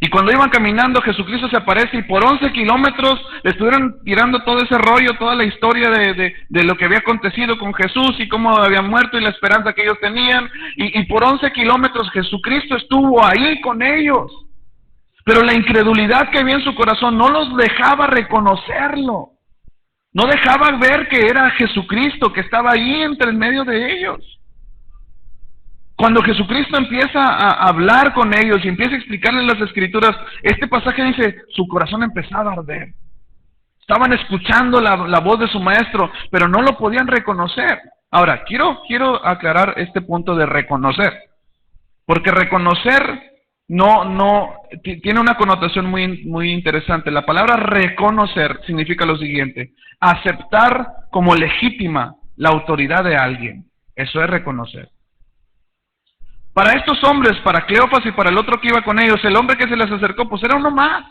Y cuando iban caminando, Jesucristo se aparece y por 11 kilómetros le estuvieron tirando todo ese rollo, toda la historia de lo que había acontecido con Jesús y cómo había muerto y la esperanza que ellos tenían. Y por 11 kilómetros Jesucristo estuvo ahí con ellos. Pero la incredulidad que había en su corazón no los dejaba reconocerlo. No dejaba ver que era Jesucristo, que estaba ahí entre el medio de ellos. Cuando Jesucristo empieza a hablar con ellos y empieza a explicarles las Escrituras, este pasaje dice, su corazón empezaba a arder. Estaban escuchando la voz de su maestro, pero no lo podían reconocer. Ahora, quiero aclarar este punto de reconocer, porque reconocer tiene una connotación muy interesante. La palabra reconocer significa lo siguiente, aceptar como legítima la autoridad de alguien. Eso es reconocer. Para estos hombres, para Cleofas y para el otro que iba con ellos, el hombre que se les acercó, pues era uno más.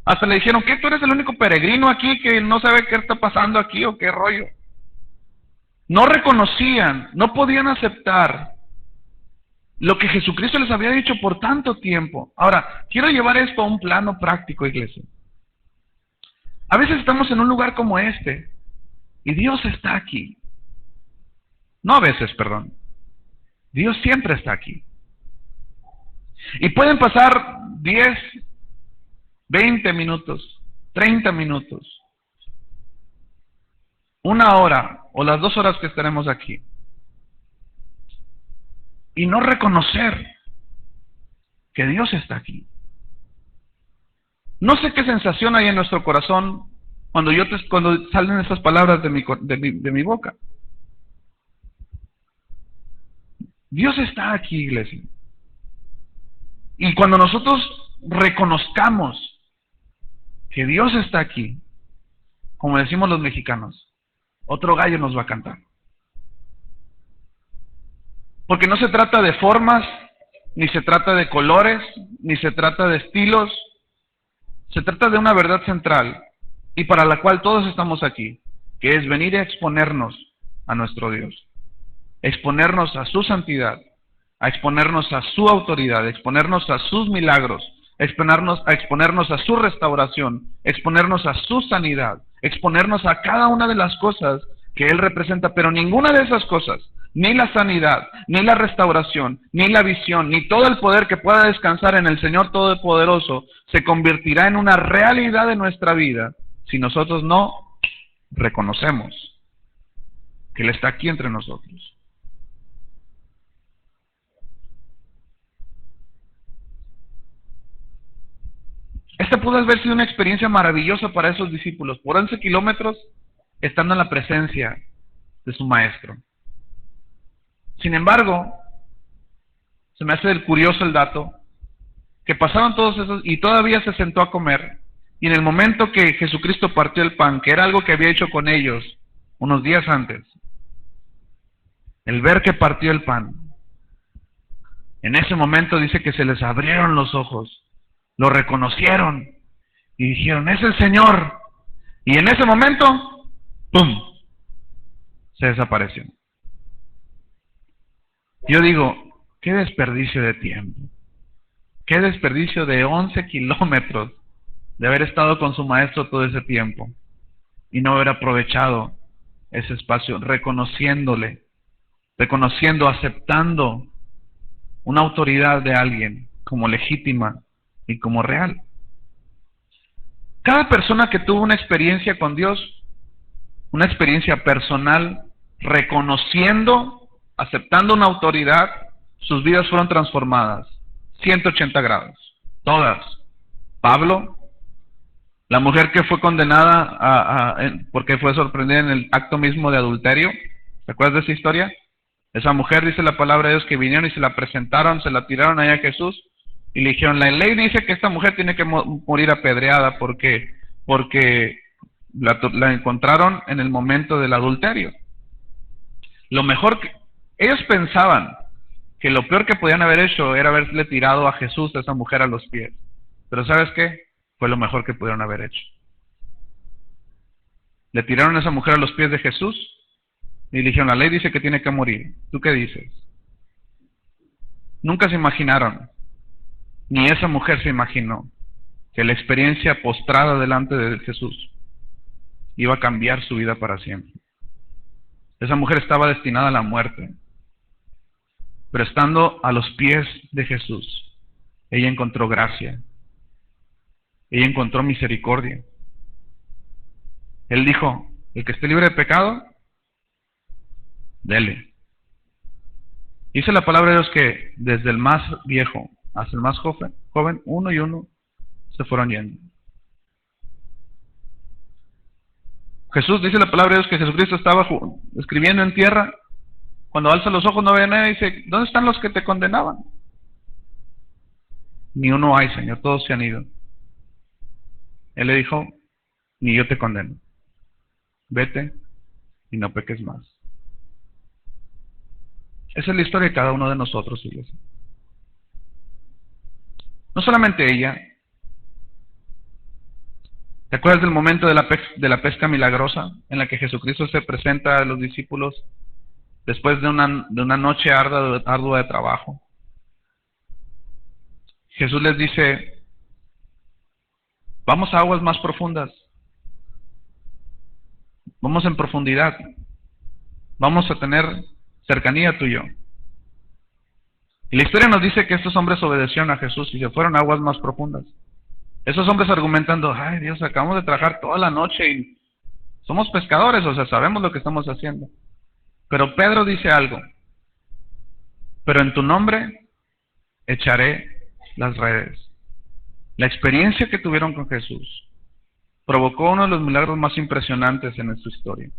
Hasta le dijeron, ¿qué? ¿Tú eres el único peregrino aquí que no sabe qué está pasando aquí o qué rollo? No reconocían, no podían aceptar lo que Jesucristo les había dicho por tanto tiempo. Ahora, quiero llevar esto a un plano práctico, iglesia. A veces estamos en un lugar como este, Y Dios está aquí. No a veces, perdón. Dios siempre está aquí. Y pueden pasar 10, 20 minutos, 30 minutos, 1 hora o las 2 horas que estaremos aquí. Y no reconocer que Dios está aquí. No sé qué sensación hay en nuestro corazón cuando salen esas palabras de mi boca. Dios está aquí, iglesia. Y cuando nosotros reconozcamos que Dios está aquí, como decimos los mexicanos, otro gallo nos va a cantar. Porque no se trata de formas, ni se trata de colores, ni se trata de estilos. Se trata de una verdad central y para la cual todos estamos aquí, que es venir a exponernos a nuestro Dios, exponernos a su santidad, a exponernos a su autoridad, a exponernos a sus milagros, a exponernos a su restauración, exponernos a su sanidad, exponernos a cada una de las cosas que Él representa, pero ninguna de esas cosas, ni la sanidad, ni la restauración, ni la visión, ni todo el poder que pueda descansar en el Señor Todopoderoso, se convertirá en una realidad de nuestra vida si nosotros no reconocemos que Él está aquí entre nosotros. Esta pudo haber sido una experiencia maravillosa para esos discípulos, por 11 kilómetros estando en la presencia de su maestro. Sin embargo, se me hace curioso el dato, que pasaron todos esos y todavía se sentó a comer, y en el momento que Jesucristo partió el pan, que era algo que había hecho con ellos unos días antes, el ver que partió el pan, en ese momento dice que se les abrieron los ojos, lo reconocieron y dijeron, es el Señor, y en ese momento, ¡pum!, se desapareció. Yo digo, qué desperdicio de tiempo, qué desperdicio de 11 kilómetros de haber estado con su maestro todo ese tiempo y no haber aprovechado ese espacio, reconociéndole, aceptando una autoridad de alguien como legítima y como real. Cada persona que tuvo una experiencia con Dios, una experiencia personal, reconociendo, aceptando una autoridad, sus vidas fueron transformadas, 180 grados, todas. Pablo, la mujer que fue condenada porque fue sorprendida en el acto mismo de adulterio, ¿te acuerdas de esa historia? Esa mujer, dice la palabra de Dios, que vinieron y se la presentaron, se la tiraron allá a Jesús, y le dijeron, la ley dice que esta mujer tiene que morir apedreada porque la encontraron en el momento del adulterio. Lo mejor que ellos pensaban que lo peor que podían haber hecho era haberle tirado a Jesús, a esa mujer, a los pies. Pero ¿sabes qué? Fue lo mejor que pudieron haber hecho. Le tiraron a esa mujer a los pies de Jesús y le dijeron, la ley dice que tiene que morir. ¿Tú qué dices? Nunca se imaginaron, ni esa mujer se imaginó, que la experiencia postrada delante de Jesús iba a cambiar su vida para siempre. Esa mujer estaba destinada a la muerte, pero estando a los pies de Jesús, ella encontró gracia, ella encontró misericordia. Él dijo, el que esté libre de pecado, dele. Dice la palabra de Dios que desde el más viejo hasta el más joven, uno y uno se fueron yendo. Jesús, dice la palabra de Dios que Jesucristo estaba escribiendo en tierra, cuando alza los ojos no ve a nadie y dice, ¿dónde están los que te condenaban? Ni uno hay, Señor, todos se han ido. Él le dijo, ni yo te condeno, vete y no peques más. Esa es la historia de cada uno de nosotros, iglesia. No solamente ella. ¿Te acuerdas del momento de la pesca milagrosa en la que Jesucristo se presenta a los discípulos después de una noche ardua de trabajo? Jesús les dice, vamos a aguas más profundas. vamos en profundidad, vamos a tener cercanía tú y yo. Y la historia nos dice que estos hombres obedecieron a Jesús y se fueron a aguas más profundas. Esos hombres argumentando, ay Dios, acabamos de trabajar toda la noche y somos pescadores, o sea, sabemos lo que estamos haciendo. Pero Pedro dice algo, pero en tu nombre echaré las redes. La experiencia que tuvieron con Jesús provocó uno de los milagros más impresionantes en nuestra historia.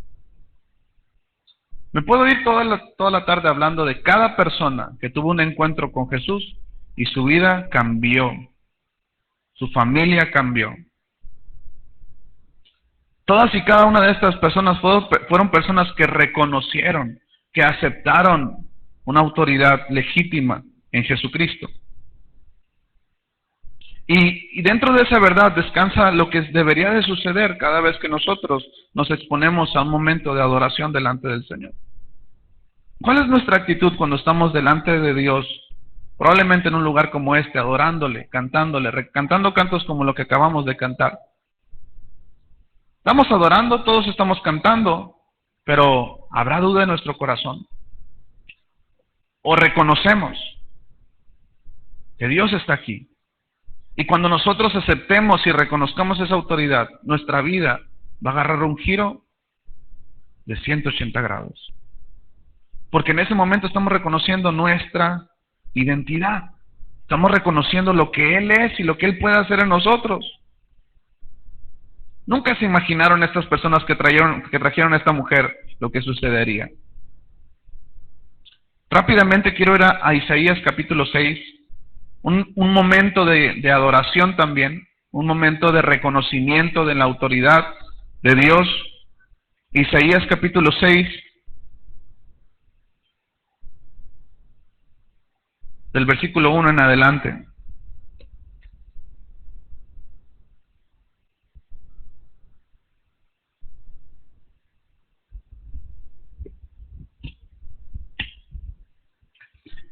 Me puedo ir toda la tarde hablando de cada persona que tuvo un encuentro con Jesús y su vida cambió, su familia cambió. Todas y cada una de estas personas fueron personas que reconocieron, que aceptaron una autoridad legítima en Jesucristo. Y dentro de esa verdad descansa lo que debería de suceder cada vez que nosotros nos exponemos a un momento de adoración delante del Señor. ¿Cuál es nuestra actitud cuando estamos delante de Dios? Probablemente en un lugar como este, adorándole, cantándole, cantando cantos como lo que acabamos de cantar. Estamos adorando, todos estamos cantando, pero ¿habrá duda en nuestro corazón? ¿O reconocemos que Dios está aquí? Y cuando nosotros aceptemos y reconozcamos esa autoridad, nuestra vida va a agarrar un giro de 180 grados. Porque en ese momento estamos reconociendo nuestra identidad. Estamos reconociendo lo que Él es y lo que Él puede hacer en nosotros. Nunca se imaginaron estas personas que trajeron a esta mujer lo que sucedería. Rápidamente quiero ir a Isaías capítulo 6. Un momento de adoración también, un momento de reconocimiento de la autoridad de Dios. Isaías capítulo 6, del versículo 1 en adelante.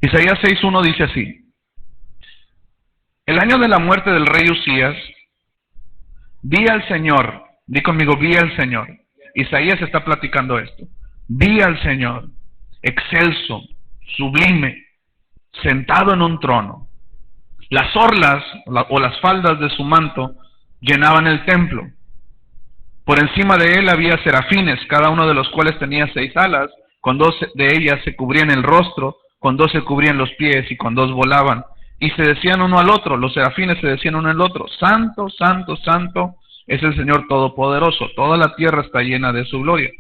Isaías 6:1 dice así: el año de la muerte del rey Usías, vi al Señor, di conmigo, vi al Señor. Isaías está platicando esto. Vi al Señor, excelso, sublime, sentado en un trono. Las orlas o las faldas de su manto llenaban el templo. Por encima de él había serafines, cada uno de los cuales tenía 6 alas, con 2 de ellas se cubrían el rostro, con 2 se cubrían los pies y con 2 volaban. Y se decían uno al otro, los serafines se decían uno al otro: Santo, Santo, Santo es el Señor Todopoderoso, toda la tierra está llena de su gloria.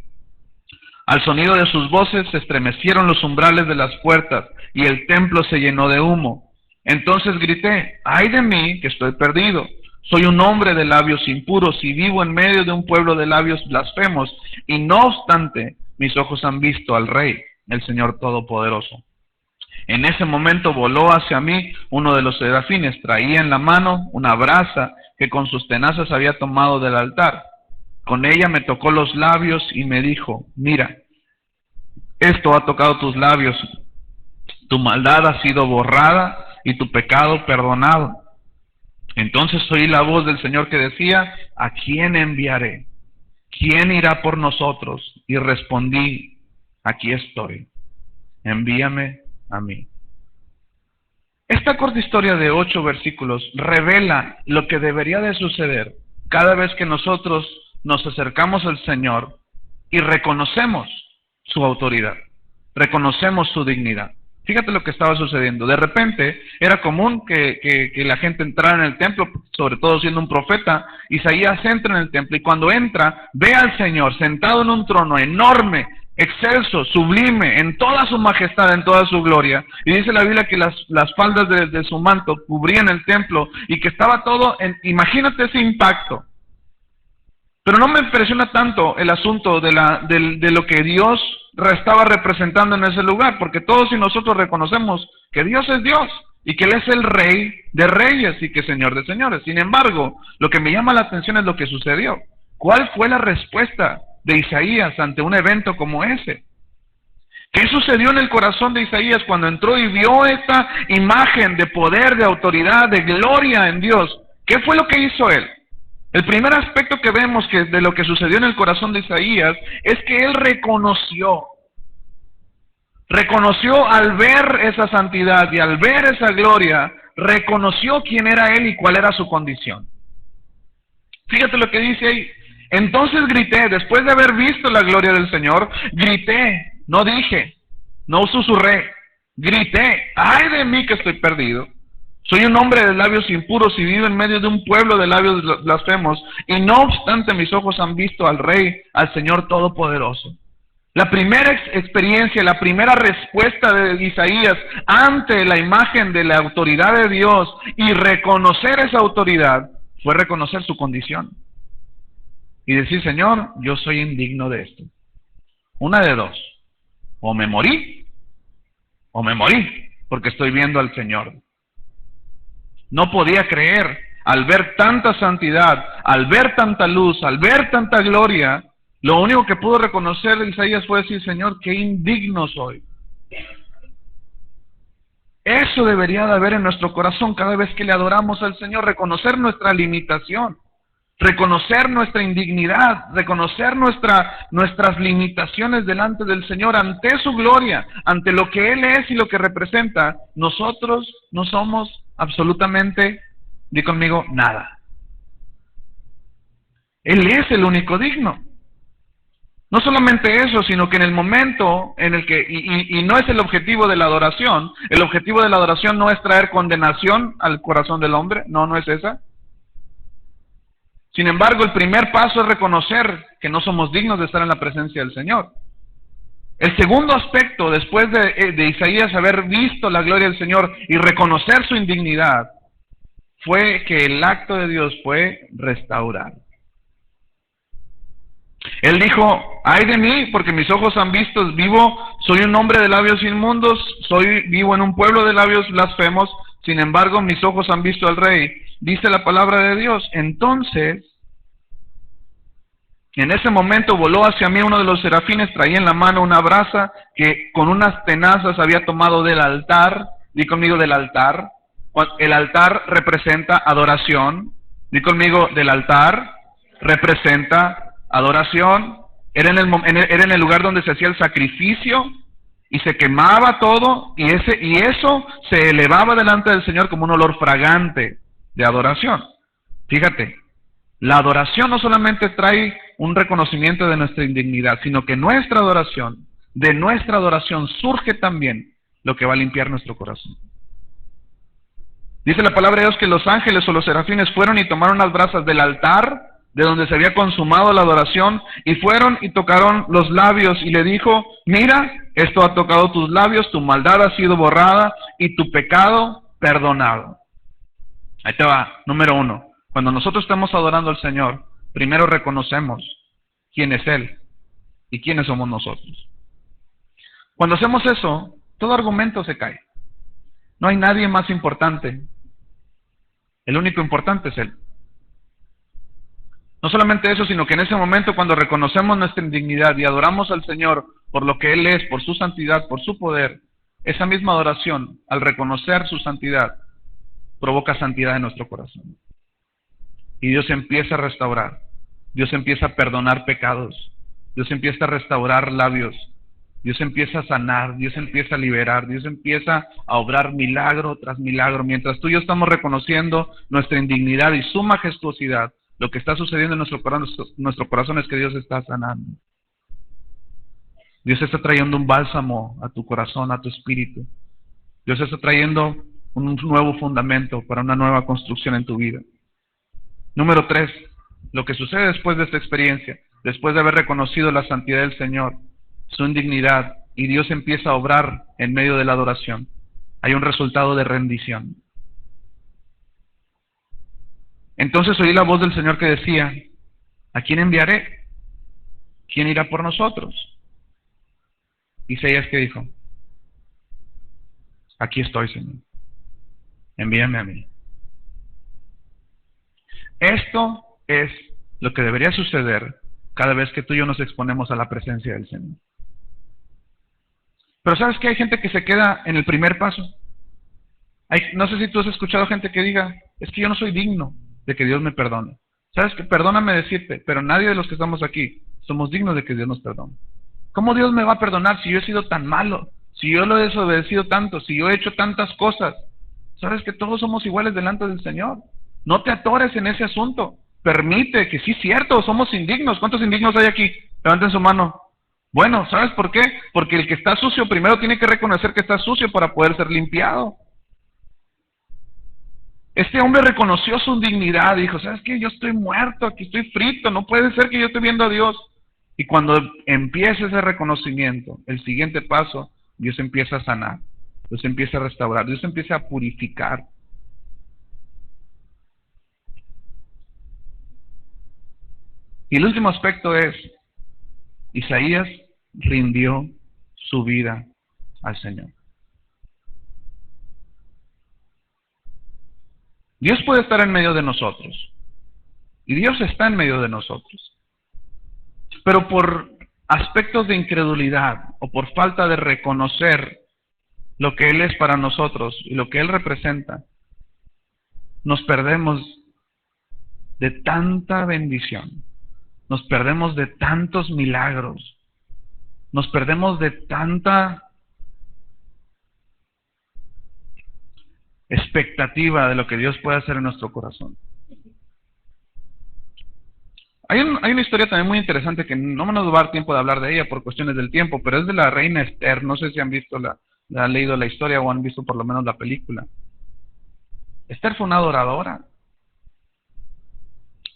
Al sonido de sus voces se estremecieron los umbrales de las puertas y el templo se llenó de humo. Entonces grité: ¡ay de mí, que estoy perdido! Soy un hombre de labios impuros y vivo en medio de un pueblo de labios blasfemos, y no obstante mis ojos han visto al Rey, el Señor Todopoderoso. En ese momento voló hacia mí uno de los serafines, traía en la mano una brasa que con sus tenazas había tomado del altar. Con ella me tocó los labios y me dijo: mira, esto ha tocado tus labios, tu maldad ha sido borrada y tu pecado perdonado. Entonces oí la voz del Señor que decía: ¿a quién enviaré? ¿Quién irá por nosotros? Y respondí: aquí estoy, envíame a mí. Esta corta historia de 8 versículos revela lo que debería de suceder cada vez que nosotros nos acercamos al Señor y reconocemos su autoridad, reconocemos su dignidad. Fíjate lo que estaba sucediendo. De repente era común que la gente entrara en el templo, sobre todo siendo un profeta. Isaías entra en el templo y cuando entra ve al Señor sentado en un trono enorme, excelso, sublime, en toda su majestad, en toda su gloria. Y dice la Biblia que las faldas de su manto cubrían el templo y que estaba todo imagínate ese impacto. Pero no me impresiona tanto el asunto de lo que Dios estaba representando en ese lugar, porque todos y nosotros reconocemos que Dios es Dios y que Él es el Rey de reyes y que Señor de señores. Sin embargo, lo que me llama la atención es lo que sucedió. ¿Cuál fue la respuesta de Isaías ante un evento como ese? ¿Qué sucedió en el corazón de Isaías cuando entró y vio esta imagen de poder, de autoridad, de gloria en Dios? ¿Qué fue lo que hizo él? El primer aspecto que vemos que de lo que sucedió en el corazón de Isaías es que él reconoció al ver esa santidad y al ver esa gloria, reconoció quién era él y cuál era su condición. Fíjate lo que dice ahí. Entonces grité, después de haber visto la gloria del Señor, grité, no dije, no susurré, grité, ¡ay de mí que estoy perdido! Soy un hombre de labios impuros y vivo en medio de un pueblo de labios blasfemos, y no obstante mis ojos han visto al Rey, al Señor Todopoderoso. La primera experiencia, la primera respuesta de Isaías ante la imagen de la autoridad de Dios y reconocer esa autoridad, fue reconocer su condición. Y decir, Señor, yo soy indigno de esto. Una de dos, o me morí, porque estoy viendo al Señor. No podía creer, al ver tanta santidad, al ver tanta luz, al ver tanta gloria, lo único que pudo reconocer Isaías fue decir, Señor, qué indigno soy. Eso debería de haber en nuestro corazón cada vez que le adoramos al Señor, reconocer nuestra limitación, reconocer nuestra indignidad, reconocer nuestras limitaciones delante del Señor, ante su gloria, ante lo que Él es y lo que representa. Nosotros no somos absolutamente, di conmigo, nada. Él es el único digno. No solamente eso, sino que en el momento en el que, y no es el objetivo de la adoración, el objetivo de la adoración no es traer condenación al corazón del hombre, no es esa. Sin embargo, el primer paso es reconocer que no somos dignos de estar en la presencia del Señor. El segundo aspecto, después de Isaías haber visto la gloria del Señor y reconocer su indignidad, fue que el acto de Dios fue restaurar. Él dijo, ay de mí, porque mis ojos han visto, soy un hombre de labios inmundos, vivo en un pueblo de labios blasfemos, sin embargo mis ojos han visto al Rey. Dice la palabra de Dios. Entonces, en ese momento voló hacia mí uno de los serafines, traía en la mano una brasa que con unas tenazas había tomado del altar. Di conmigo, del altar. El altar representa adoración. Di conmigo, del altar representa adoración. Era en el lugar donde se hacía el sacrificio y se quemaba todo y eso se elevaba delante del Señor como un olor fragante de adoración. Fíjate, la adoración no solamente trae un reconocimiento de nuestra indignidad, sino que de nuestra adoración surge también lo que va a limpiar nuestro corazón. Dice la palabra de Dios que los ángeles o los serafines fueron y tomaron las brasas del altar de donde se había consumado la adoración y fueron y tocaron los labios y le dijo, mira, esto ha tocado tus labios, tu maldad ha sido borrada y tu pecado perdonado. Ahí te va, número 1. Cuando nosotros estamos adorando al Señor, primero reconocemos quién es Él y quiénes somos nosotros. Cuando hacemos eso, todo argumento se cae. No hay nadie más importante. El único importante es Él. No solamente eso, sino que en ese momento cuando reconocemos nuestra indignidad y adoramos al Señor por lo que Él es, por su santidad, por su poder, esa misma adoración, al reconocer su santidad, provoca santidad en nuestro corazón. Y Dios empieza a restaurar, Dios empieza a perdonar pecados, Dios empieza a restaurar labios, Dios empieza a sanar, Dios empieza a liberar, Dios empieza a obrar milagro tras milagro. Mientras tú y yo estamos reconociendo nuestra indignidad y su majestuosidad, lo que está sucediendo en nuestro corazón es que Dios está sanando. Dios está trayendo un bálsamo a tu corazón, a tu espíritu. Dios está trayendo un nuevo fundamento para una nueva construcción en tu vida. Número 3, lo que sucede después de esta experiencia, después de haber reconocido la santidad del Señor, su indignidad, y Dios empieza a obrar en medio de la adoración, hay un resultado de rendición. Entonces oí la voz del Señor que decía, ¿a quién enviaré? ¿Quién irá por nosotros? Isaías, ¿qué dijo? Aquí estoy, Señor. Envíame a mí. Esto es lo que debería suceder cada vez que tú y yo nos exponemos a la presencia del Señor. Pero ¿sabes qué? Hay gente que se queda en el primer paso. No sé si tú has escuchado gente que diga, es que yo no soy digno de que Dios me perdone. ¿Sabes qué? Perdóname decirte, pero nadie de los que estamos aquí somos dignos de que Dios nos perdone. ¿Cómo Dios me va a perdonar si yo he sido tan malo? Si yo lo he desobedecido tanto, si yo he hecho tantas cosas. Sabes que todos somos iguales delante del Señor. No te atores en ese asunto. Permite que sí es cierto, somos indignos. ¿Cuántos indignos hay aquí? Levanten su mano. Bueno, ¿sabes por qué? Porque el que está sucio primero tiene que reconocer que está sucio para poder ser limpiado. Este hombre reconoció su dignidad, dijo, ¿sabes qué? Yo estoy muerto, aquí estoy frito, no puede ser que yo esté viendo a Dios. Y cuando empieza ese reconocimiento, el siguiente paso, Dios empieza a sanar, Dios empieza a restaurar, Dios empieza a purificar. Y el último aspecto es, Isaías rindió su vida al Señor. Dios puede estar en medio de nosotros, y Dios está en medio de nosotros, pero por aspectos de incredulidad o por falta de reconocer lo que Él es para nosotros y lo que Él representa, nos perdemos de tanta bendición, nos perdemos de tantos milagros, nos perdemos de tanta expectativa de lo que Dios puede hacer en nuestro corazón. Hay una historia también muy interesante que no me nos va a dar tiempo de hablar de ella por cuestiones del tiempo, pero es de la reina Esther. No sé si han visto han leído la historia o han visto por lo menos la película. Esther fue una adoradora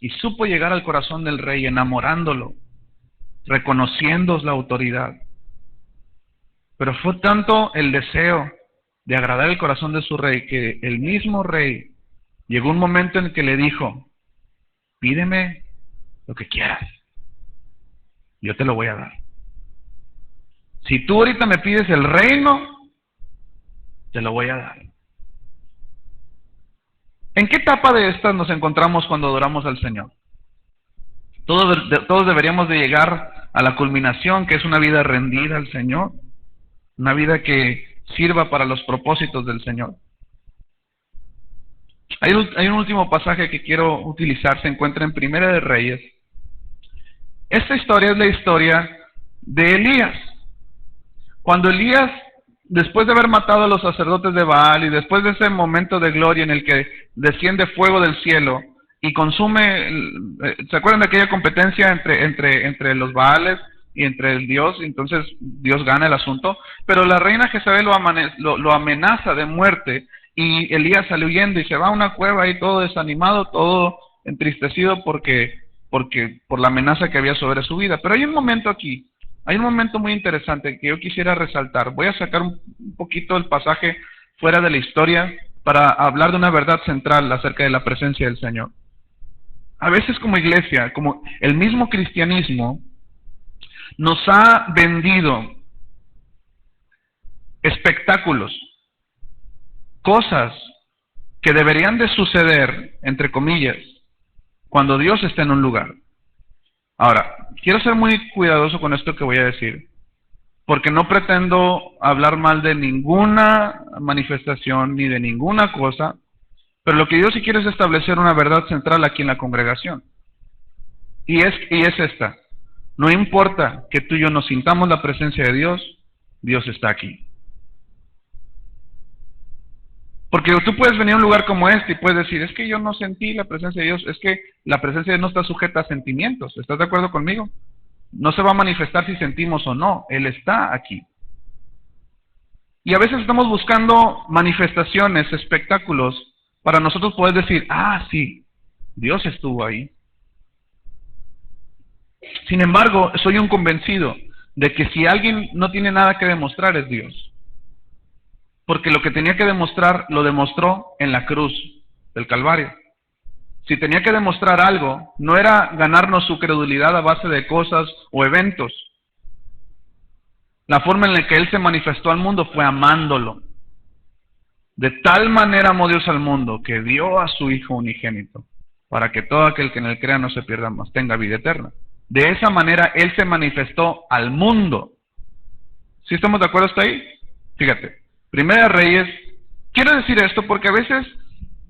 y supo llegar al corazón del rey enamorándolo, reconociendo la autoridad. Pero fue tanto el deseo de agradar el corazón de su rey que el mismo rey llegó un momento en que le dijo, pídeme lo que quieras, yo te lo voy a dar. Si tú ahorita me pides el reino, te lo voy a dar. ¿En qué etapa de estas nos encontramos cuando adoramos al Señor? Todos deberíamos de llegar a la culminación, que es una vida rendida al Señor, una vida que sirva para los propósitos del Señor. Hay un último pasaje que quiero utilizar, se encuentra en Primera de Reyes. Esta historia es la historia de Elías. Cuando Elías, después de haber matado a los sacerdotes de Baal y después de ese momento de gloria en el que desciende fuego del cielo y consume, ¿se acuerdan de aquella competencia entre los Baales y entre el Dios? Entonces Dios gana el asunto, pero la reina Jezabel lo amenaza de muerte y Elías sale huyendo y se va a una cueva ahí todo desanimado, todo entristecido por la amenaza que había sobre su vida. Pero hay un momento aquí, hay un momento muy interesante que yo quisiera resaltar. Voy a sacar un poquito el pasaje fuera de la historia para hablar de una verdad central acerca de la presencia del Señor. A veces como iglesia, como el mismo cristianismo, nos ha vendido espectáculos, cosas que deberían de suceder, entre comillas, cuando Dios está en un lugar. Ahora, quiero ser muy cuidadoso con esto que voy a decir, porque no pretendo hablar mal de ninguna manifestación ni de ninguna cosa, pero lo que Dios sí quiere es establecer una verdad central aquí en la congregación. Y es esta. No importa que tú y yo nos sintamos la presencia de Dios, Dios está aquí. Porque tú puedes venir a un lugar como este y puedes decir, es que yo no sentí la presencia de Dios, es que la presencia de Dios no está sujeta a sentimientos. ¿Estás de acuerdo conmigo? No se va a manifestar si sentimos o no, Él está aquí. Y a veces estamos buscando manifestaciones, espectáculos, para nosotros poder decir, ah, sí, Dios estuvo ahí. Sin embargo, soy un convencido de que si alguien no tiene nada que demostrar es Dios. Porque lo que tenía que demostrar, lo demostró en la cruz del Calvario. Si tenía que demostrar algo, no era ganarnos su credulidad a base de cosas o eventos. La forma en la que Él se manifestó al mundo fue amándolo. De tal manera amó Dios al mundo, que dio a su Hijo unigénito, para que todo aquel que en Él crea no se pierda, mas tenga vida eterna. De esa manera Él se manifestó al mundo. ¿Sí estamos de acuerdo hasta ahí? Fíjate. Primera de Reyes, quiero decir esto porque a veces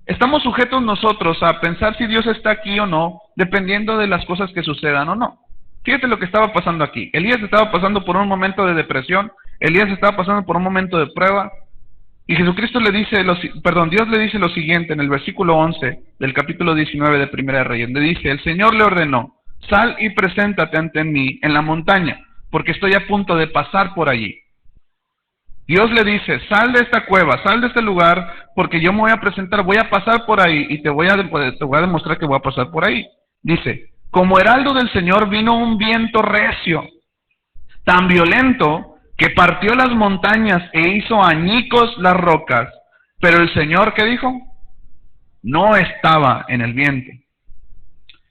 estamos sujetos nosotros a pensar si Dios está aquí o no, dependiendo de las cosas que sucedan o no. Fíjate lo que estaba pasando aquí. Elías estaba pasando por un momento de depresión, Elías estaba pasando por un momento de prueba, y Jesucristo le dice, Dios le dice lo siguiente en el versículo 11 del capítulo 19 de Primera de Reyes. Le dice, el Señor le ordenó, sal y preséntate ante mí en la montaña, porque estoy a punto de pasar por allí. Dios le dice, sal de esta cueva, sal de este lugar, porque yo me voy a presentar, voy a pasar por ahí, y te voy a demostrar que voy a pasar por ahí. Dice, como heraldo del Señor vino un viento recio, tan violento, que partió las montañas e hizo añicos las rocas. Pero el Señor, ¿qué dijo? No estaba en el viento.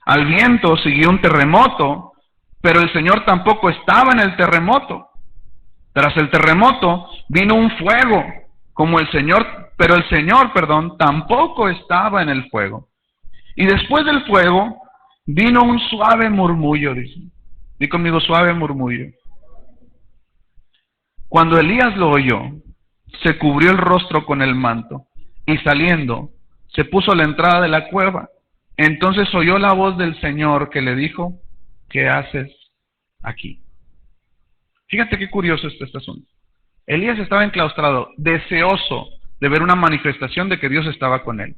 Al viento siguió un terremoto, pero el Señor tampoco estaba en el terremoto. Tras el terremoto vino un fuego, pero el Señor, tampoco estaba en el fuego. Y después del fuego vino un suave murmullo, dice. Di conmigo, suave murmullo. Cuando Elías lo oyó, se cubrió el rostro con el manto, y saliendo, se puso a la entrada de la cueva. Entonces oyó la voz del Señor que le dijo, ¿qué haces aquí? Fíjate qué curioso este asunto. Elías estaba enclaustrado, deseoso de ver una manifestación de que Dios estaba con él.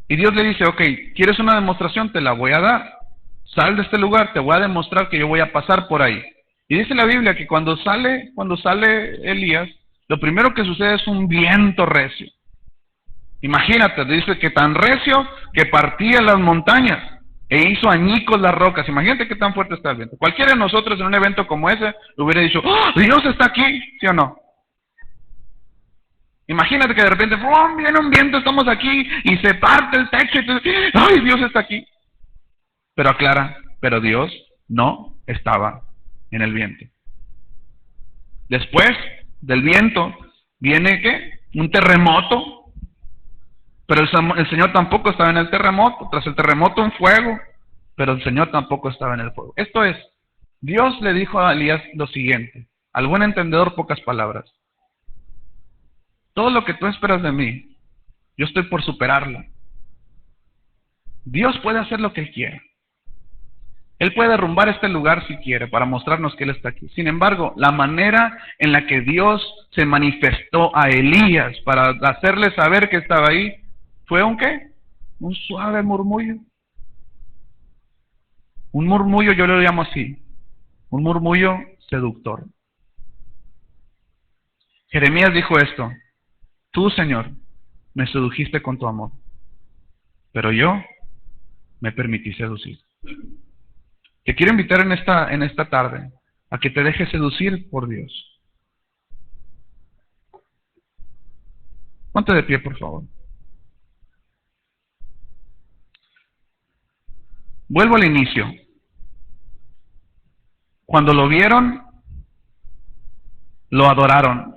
Y Dios le dice, ok, ¿quieres una demostración? Te la voy a dar. Sal de este lugar, te voy a demostrar que yo voy a pasar por ahí. Y dice la Biblia que cuando sale Elías, lo primero que sucede es un viento recio. Imagínate, dice que tan recio que partía las montañas e hizo añicos las rocas. Imagínate qué tan fuerte está el viento. Cualquiera de nosotros en un evento como ese le hubiera dicho, ¡oh, Dios está aquí! ¿Sí o no? Imagínate que de repente, ¡oh, viene un viento, estamos aquí! Y se parte el techo y ¡ay, Dios está aquí! Pero aclara, pero Dios no estaba en el viento. Después del viento viene ¿qué? Un terremoto, pero el Señor tampoco estaba en el terremoto. Tras el terremoto un fuego, pero el Señor tampoco estaba en el fuego. Esto es, Dios le dijo a Elías lo siguiente, al buen entendedor pocas palabras. Todo lo que tú esperas de mí, yo estoy por superarlo. Dios puede hacer lo que Él quiera. Él puede derrumbar este lugar si quiere, para mostrarnos que Él está aquí. Sin embargo, la manera en la que Dios se manifestó a Elías para hacerle saber que estaba ahí, fue un ¿qué? Un suave murmullo. Un murmullo, yo lo llamo así, un murmullo seductor. Jeremías dijo esto, tú, Señor, me sedujiste con tu amor, pero yo me permití seducir. Te quiero invitar en esta tarde a que te dejes seducir por Dios. Ponte de pie, por favor. Vuelvo al inicio. Cuando lo vieron, lo adoraron,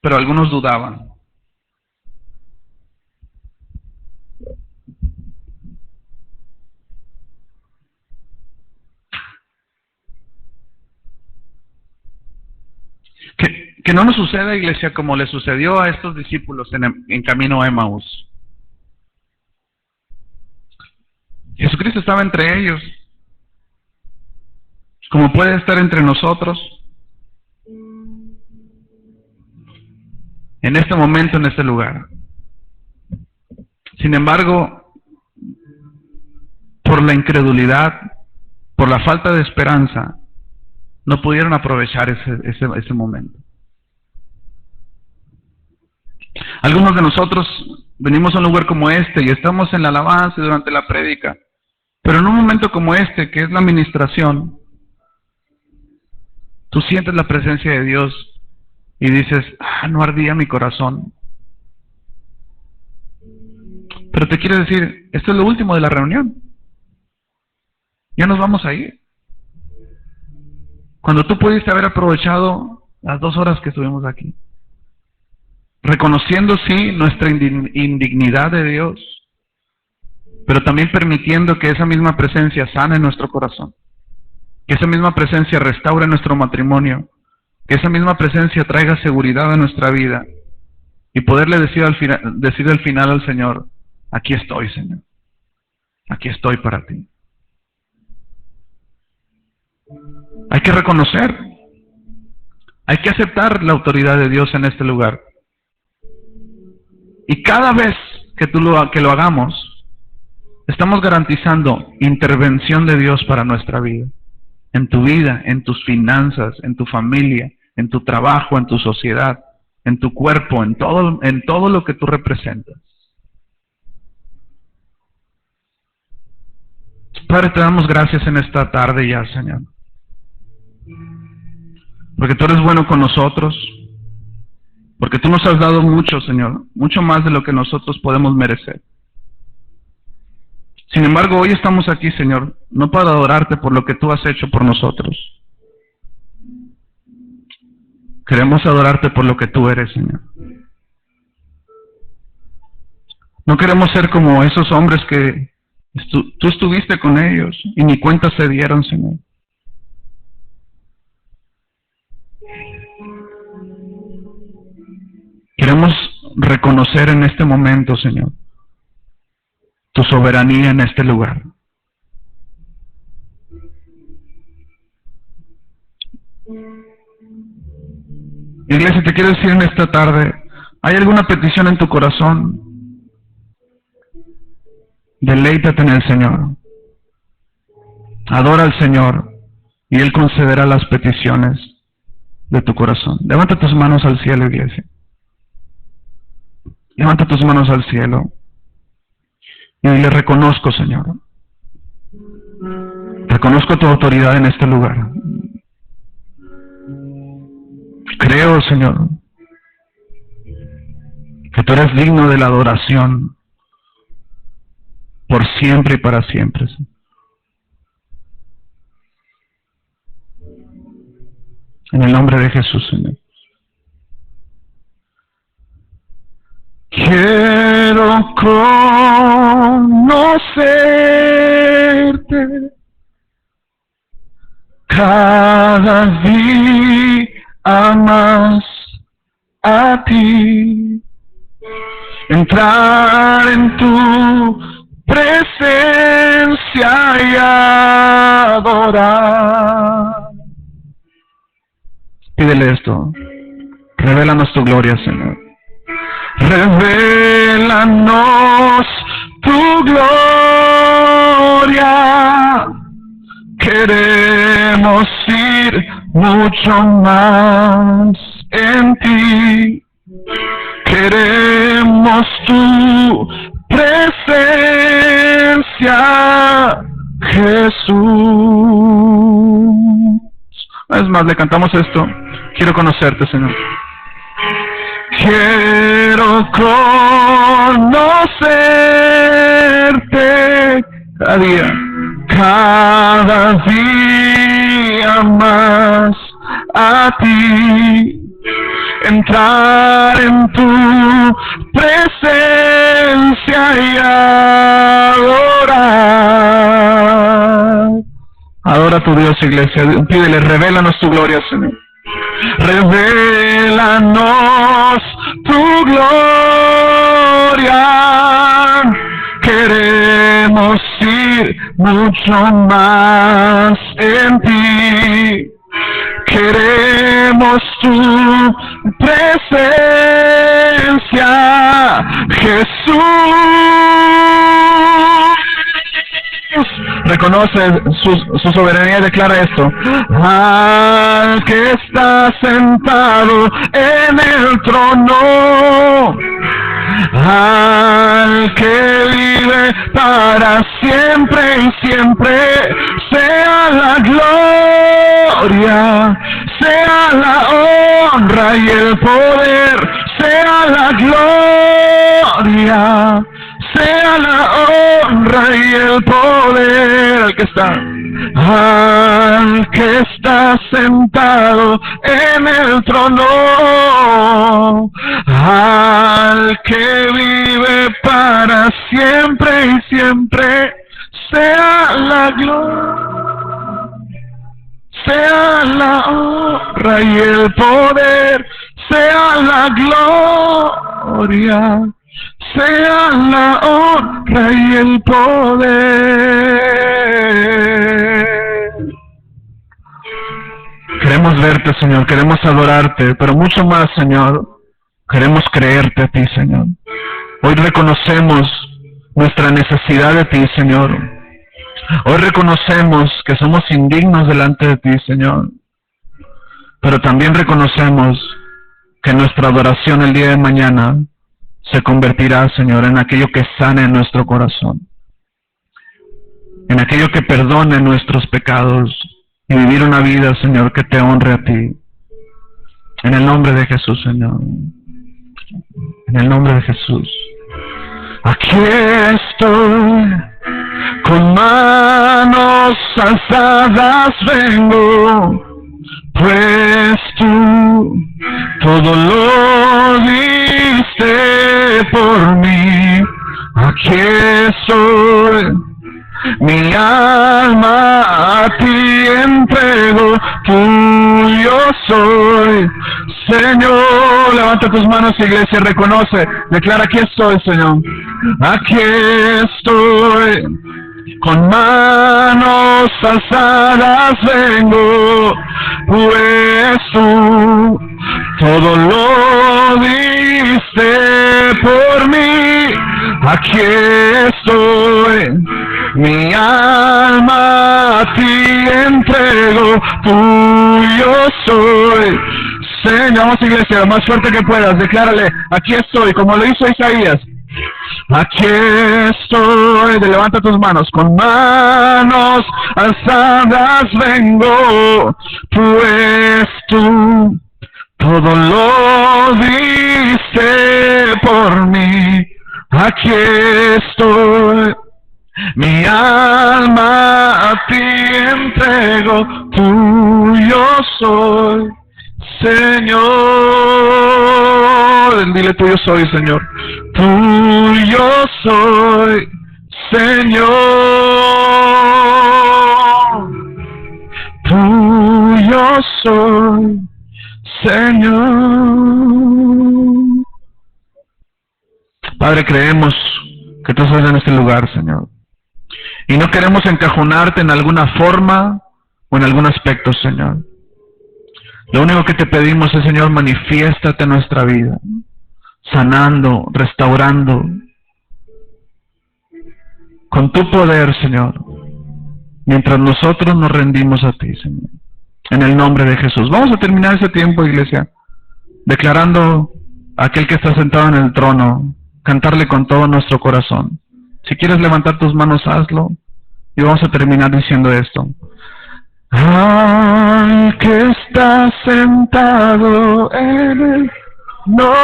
pero algunos dudaban. Que no nos suceda, iglesia, como le sucedió a estos discípulos en camino a Emaús. Jesucristo estaba entre ellos, como puede estar entre nosotros. En este momento, en este lugar. Sin embargo, por la incredulidad, por la falta de esperanza, no pudieron aprovechar ese momento. Algunos de nosotros venimos a un lugar como este y estamos en la alabanza y durante la prédica, pero en un momento como este, que es la administración, tú sientes la presencia de Dios y dices, no ardía mi corazón. Pero te quiero decir, esto es lo último de la reunión. Ya nos vamos a ir. Cuando tú pudiste haber aprovechado las 2 horas que estuvimos aquí, reconociendo sí nuestra indignidad de Dios, pero también permitiendo que esa misma presencia sane nuestro corazón, que esa misma presencia restaure nuestro matrimonio, que esa misma presencia traiga seguridad a nuestra vida y poderle decir al final al Señor, aquí estoy, Señor. aquí estoy para ti. Hay que reconocer, hay que aceptar la autoridad de Dios en este lugar. Y cada vez que lo hagamos, estamos garantizando intervención de Dios para nuestra vida. En tu vida, en tus finanzas, en tu familia, en tu trabajo, en tu sociedad, en tu cuerpo, en todo lo que tú representas. Padre, te damos gracias en esta tarde ya, Señor. Porque tú eres bueno con nosotros. Porque tú nos has dado mucho, Señor. Mucho más de lo que nosotros podemos merecer. Sin embargo, hoy estamos aquí, Señor, no para adorarte por lo que tú has hecho por nosotros. Queremos adorarte por lo que tú eres, Señor. No queremos ser como esos hombres que tú estuviste con ellos y ni cuenta se dieron, Señor. Queremos reconocer en este momento, Señor, tu soberanía en este lugar. Iglesia, te quiero decir en esta tarde, ¿hay alguna petición en tu corazón? Deleítate en el Señor. Adora al Señor y Él concederá las peticiones de tu corazón. Levanta tus manos al cielo, iglesia. Levanta tus manos al cielo. Y le reconozco, Señor. Reconozco tu autoridad en este lugar. Creo, Señor, que tú eres digno de la adoración por siempre y para siempre. En el nombre de Jesús, Señor. Quiero conocerte cada día más a ti, entrar en tu presencia y adorar. Pídele esto. Revélanos tu gloria, Señor. Revélanos tu gloria. Queremos ir mucho más en ti. Queremos tu presencia, Jesús. Una vez más le cantamos esto. Quiero conocerte, Señor. Quiero conocerte cada día más a ti, entrar en tu presencia y adorar. Adora a tu Dios, iglesia. Pídele, revélanos tu gloria, Señor. Revélanos tu gloria. Queremos ir mucho más en ti. Queremos tu presencia, Jesús. Reconoce su soberanía y declara esto. Al que está sentado en el trono, al que vive para siempre y siempre, sea la gloria, sea la honra y el poder, sea la gloria, sea la honra y el poder al que está sentado en el trono, al que vive para siempre y siempre, sea la gloria, sea la honra y el poder, sea la gloria, sea la honra y el poder. Queremos verte, Señor, queremos adorarte, pero mucho más, Señor, queremos creerte a ti, Señor. Hoy reconocemos nuestra necesidad de ti, Señor. Hoy reconocemos que somos indignos delante de ti, Señor. Pero también reconocemos que nuestra adoración el día de mañana se convertirá, Señor, en aquello que sane nuestro corazón, en aquello que perdone nuestros pecados y vivir una vida, Señor, que te honre a ti. En el nombre de Jesús, Señor. En el nombre de Jesús. Aquí estoy, con manos alzadas vengo, pues tú todo lo diste por mí. Aquí estoy, mi alma a ti entrego, tuyo soy, Señor. Levanta tus manos, iglesia, reconoce, declara: aquí estoy, Señor. Aquí estoy, con manos alzadas vengo, pues tú todo lo diste por mí. Aquí estoy, mi alma a ti entrego, tuyo soy, Señor. Vamos, iglesia, lo más fuerte que puedas, declárale: aquí estoy, como lo hizo Isaías. Aquí estoy, levanta tus manos, con manos alzadas vengo, pues tú todo lo diste por mí. Aquí estoy, mi alma a ti entrego, tuyo soy, Señor. Dile: tuyo soy, Señor. Tuyo soy, Señor. Tuyo soy, Señor. Padre, creemos que tú estás en este lugar, Señor. Y no queremos encajonarte en alguna forma o en algún aspecto, Señor. Lo único que te pedimos es, Señor, manifiéstate en nuestra vida, sanando, restaurando, con tu poder, Señor, mientras nosotros nos rendimos a ti, Señor. En el nombre de Jesús. Vamos a terminar ese tiempo, iglesia, declarando a aquel que está sentado en el trono, cantarle con todo nuestro corazón. Si quieres levantar tus manos, hazlo. Y vamos a terminar diciendo esto: al que está sentado en el no,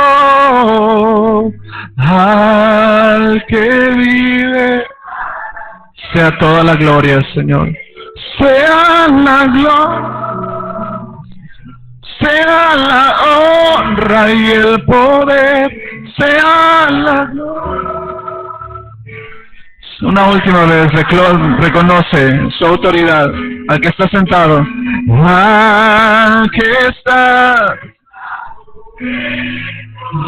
al que vive, sea toda la gloria, Señor. Sea la gloria, sea la honra y el poder, sea la gloria. Una última vez, reconoce su autoridad al que está sentado, al que está,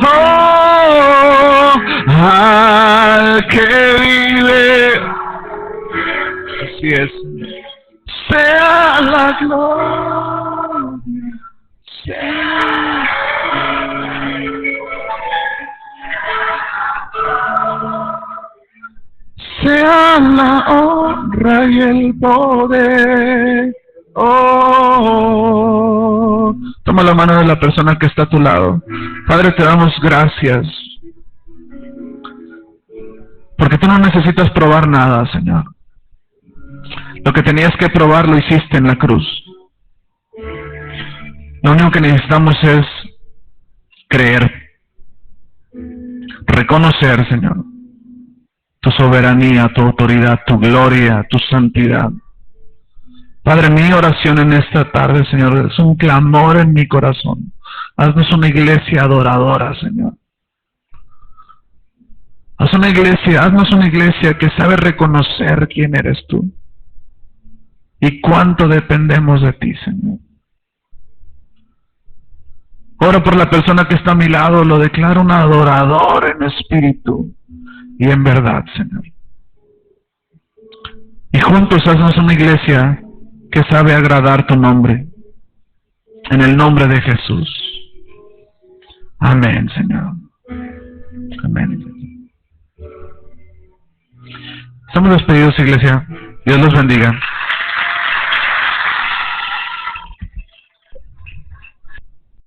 oh, al que vive, así es, sea la gloria, sea la honra y el poder. Oh, toma la mano de la persona que está a tu lado. Padre, te damos gracias, porque tú no necesitas probar nada, Señor. Lo que tenías que probar lo hiciste en la cruz. Lo único que necesitamos es creer, reconocer, Señor, tu soberanía, tu autoridad, tu gloria, tu santidad. Padre, mi oración en esta tarde, Señor, es un clamor en mi corazón. Haznos una iglesia adoradora, Señor. Haznos una iglesia que sabe reconocer quién eres tú y cuánto dependemos de ti, Señor. Oro por la persona que está a mi lado, lo declaro un adorador en espíritu. y en verdad, Señor. Y juntos haznos una iglesia que sabe agradar tu nombre. En el nombre de Jesús. Amén, Señor. Amén. Estamos despedidos, iglesia. Dios los bendiga.